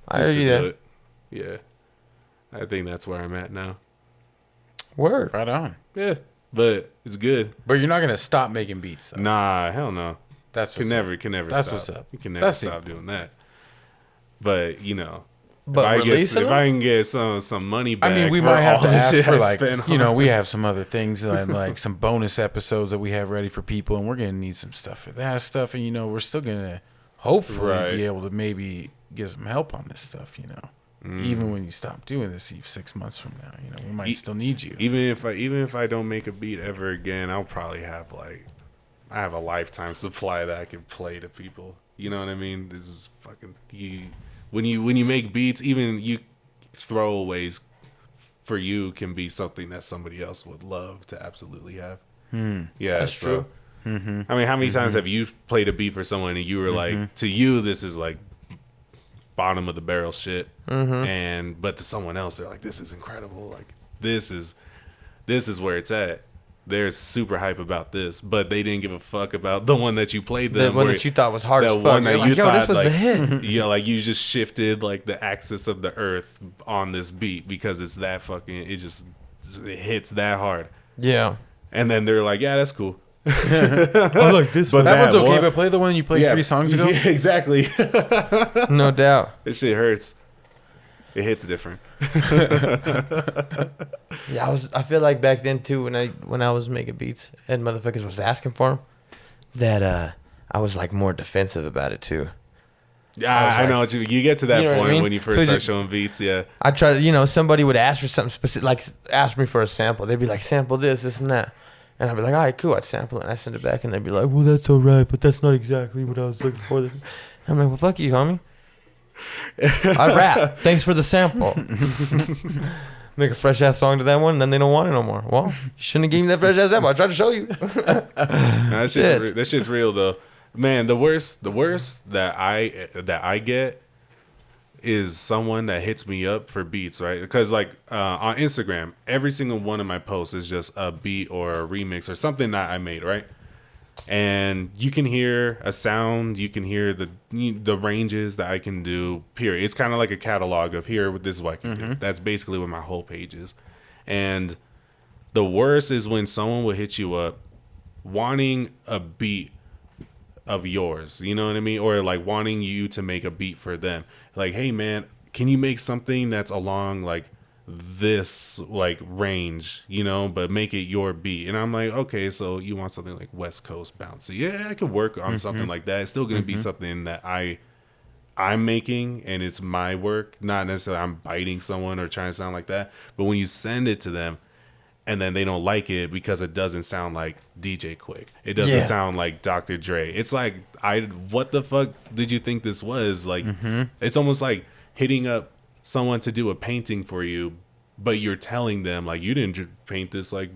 I just heard to you do there. it. Yeah, I think that's where I'm at now. Word. Right on. Yeah, but it's good. But you're not gonna stop making beats, though. Nah, hell no. That's Can what's never up. That's stop. what's up. You can never That's stop doing that. But you know, But if releasing I can get some money back, I mean, we for might have all to the ask shit for I like, spent you know, on- we have some other things like some bonus episodes that we have ready for people, and we're gonna need some stuff for that stuff, and you know, we're still gonna hopefully Right. be able to maybe get some help on this stuff, you know. Even when you stop doing this 6 months from now, you know, we might still need you. even if I don't make a beat ever again, I'll probably have I have a lifetime supply that I can play to people. You know what I mean? This is fucking when you make beats, even you throwaways for you can be something that somebody else would love to absolutely have. Yeah, That's true. I mean, how many times have you played a beat for someone and you were like, to you, this is like bottom of the barrel shit, but to someone else, they're like, this is incredible. Like this is where it's at. They're super hype about this, but they didn't give a fuck about the one that you played them. The one that you thought was hard as fuck. You're like, yo, this was the hit. Yeah, like you just shifted like the axis of the earth on this beat because it's that fucking. It hits that hard, Yeah. and then they're like, yeah, that's cool. I like this But That one's okay, one- but play the one you played 3 songs ago. Yeah, exactly. No doubt. This shit hurts. It hits different. Yeah, I feel like back then too when I was making beats and motherfuckers was asking for them, that I was like more defensive about it too. Yeah, I know what you get to that You know what I point mean? when you first 'Cause start showing beats. Yeah, I try to, somebody would ask for something specific, like ask me for a sample. They'd be like, sample this, and that. And I'd be like, all right, cool. I'd sample it and I send it back and they'd be like, well, that's all right, but that's not exactly what I was looking for. I'm like, well, fuck you, homie. I rap. Thanks for the sample. Make a fresh ass song to that one, and then they don't want it no more. Well, you shouldn't have given me that fresh ass sample. I tried to show you. Nah, that shit's real though. Man, the worst that I get is someone that hits me up for beats, right? Because like on Instagram, every single one of my posts is just a beat or a remix or something that I made, right? And you can hear a sound, you can hear the ranges that I can do. Period. It's kind of like a catalog of here. This is what I can do. That's basically what my whole page is. And the worst is when someone will hit you up wanting a beat of yours, you know what I mean? Or like wanting you to make a beat for them. Like, hey man, can you make something that's along like this like range, but make it your beat? And I'm like, okay, so you want something like West Coast bouncy? Yeah, I could work on something like that. It's still gonna be something that I'm making and it's my work, not necessarily I'm biting someone or trying to sound like that. But when you send it to them and then they don't like it because it doesn't sound like DJ Quick, it doesn't sound like Dr. Dre, it's like, what the fuck did you think this was? Like, it's almost like hitting up someone to do a painting for you, but you're telling them like, you didn't paint this like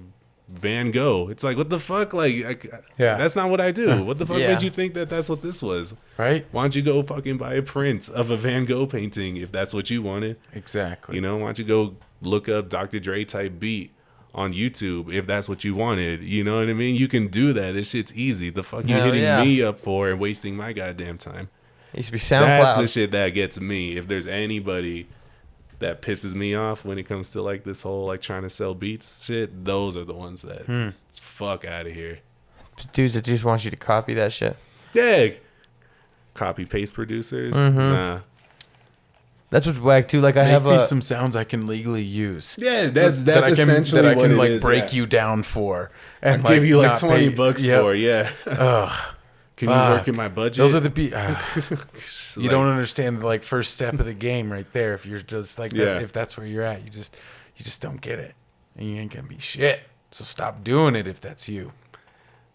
Van Gogh. It's like, what the fuck? Like, that's not what I do. What the fuck made you think that that's what this was? Right? Why don't you go fucking buy a print of a Van Gogh painting if that's what you wanted? Exactly. Why don't you go look up Dr. Dre type beat on YouTube if that's what you wanted? You know what I mean? You can do that. This shit's easy. The fuck you hitting me up for and wasting my goddamn time? It used to be SoundCloud. That's the shit that gets me. If there's anybody that pisses me off when it comes to like this whole like trying to sell beats shit, those are the ones that fuck out of here. Dudes that just want you to copy that shit. Yeah, copy paste producers. Nah. That's what's whack too. Like I Make have me some sounds I can legally use. Yeah, that's that I can, essentially that I what can it like is, break you down for and I'll give you like not $20 pay- for. Yeah. Ugh. Can you work in my budget? Those are the you don't understand the like first step of the game right there. If you're just like that, if that's where you're at, you just don't get it, and you ain't gonna be shit. So stop doing it if that's you.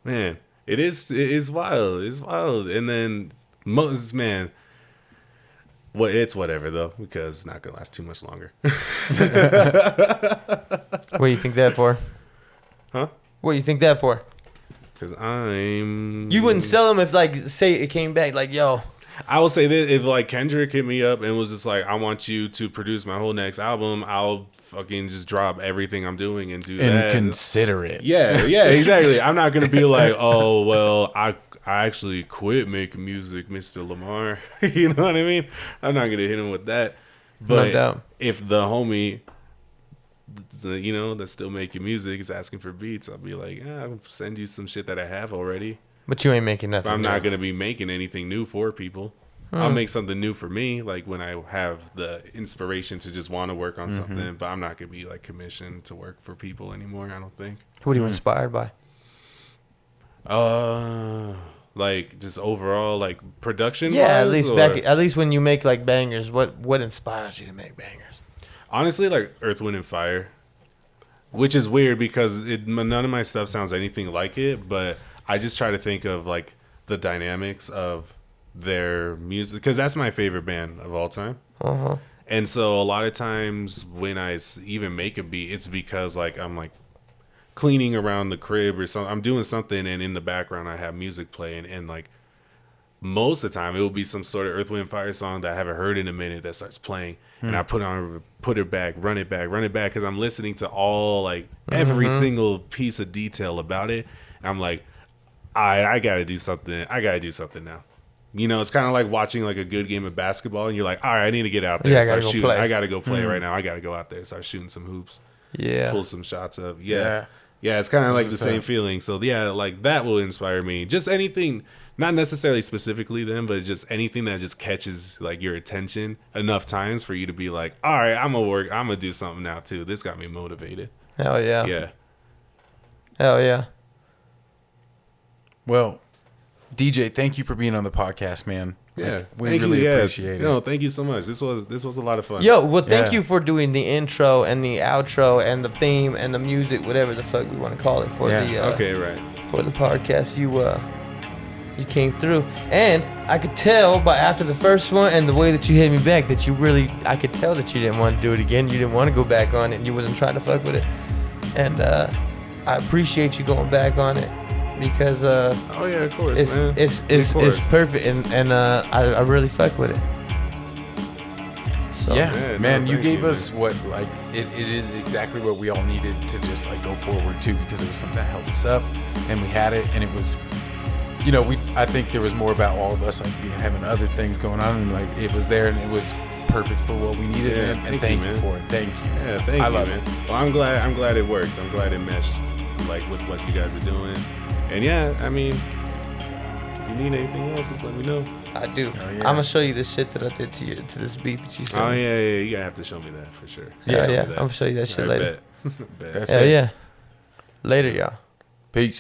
Man, it is wild. It's wild. And then it's whatever though, because it's not gonna last too much longer. What do you think that for? Huh? What do you think that for? Because You wouldn't sell them if, like, say it came back, like, yo. I will say this: if like Kendrick hit me up and was just like, "I want you to produce my whole next album," I'll fucking just drop everything I'm doing and do that. And consider it. Yeah, exactly. I'm not gonna be like, "Oh, well, I actually quit making music, Mr. Lamar." You know what I mean? I'm not gonna hit him with that. But No doubt. if the homie, that's still making music is asking for beats, I'll be like, I'll send you some shit that I have already. But you ain't making nothing. But I'm new. not gonna be making anything new for people. I'll make something new for me, like when I have the inspiration to just want to work on something. But I'm not gonna be like commissioned to work for people anymore. I don't think. What are you inspired by? Like just overall, like production. Yeah, at least when you make like bangers, what inspires you to make bangers? Honestly, like Earth, Wind, and Fire, which is weird because none of my stuff sounds anything like it. But I just try to think of like the dynamics of their music because that's my favorite band of all time. And so a lot of times when I even make a beat, it's because like I'm like cleaning around the crib or something. I'm doing something, and in the background I have music playing, and like most of the time it will be some sort of Earth, Wind, and Fire song that I haven't heard in a minute that starts playing, and I put it back, run it back, because I'm listening to all like every single piece of detail about it. I'm like, I gotta do something. I gotta do something now. It's kind of like watching like a good game of basketball, and you're like, all right, I need to get out there, start shooting. Play. I gotta go play right now. I gotta go out there, start shooting some hoops. Yeah, pull some shots up. Yeah, it's kind of like the same feeling. So yeah, like that will inspire me. Just anything, not necessarily specifically them, but just anything that just catches like your attention enough times for you to be like, all right, I'm gonna do something now too. This got me motivated. Hell yeah. Yeah. Hell yeah. Well, DJ, thank you for being on the podcast, man. Yeah, we really appreciate it. No, thank you so much. This was a lot of fun. Yo, well, thank you for doing the intro and the outro and the theme and the music, whatever the fuck we want to call it for for the podcast. You came through, and I could tell by after the first one and the way that you hit me back that I could tell that you didn't want to do it again. You didn't want to go back on it, and you wasn't trying to fuck with it. And I appreciate you going back on it. Because oh yeah, of course, man. It's perfect, and I really fuck with it. So man, you gave us what like it is exactly what we all needed to just like go forward to, because it was something that held us up, and we had it, and it was, I think there was more about all of us like having other things going on, and like it was there, and it was perfect for what we needed, and thank you for it. Thank you. Yeah, thank you, man. Well, I'm glad it worked. I'm glad it meshed like with what you guys are doing. And yeah, I mean, if you need anything else, just let me know. I do. Oh, yeah. I'm gonna show you the shit that I did to this beat that you sent. Oh yeah, you gotta have to show me that for sure. Yeah. I'm gonna show you that shit later. Bet. Hell yeah. Later, y'all. Peace.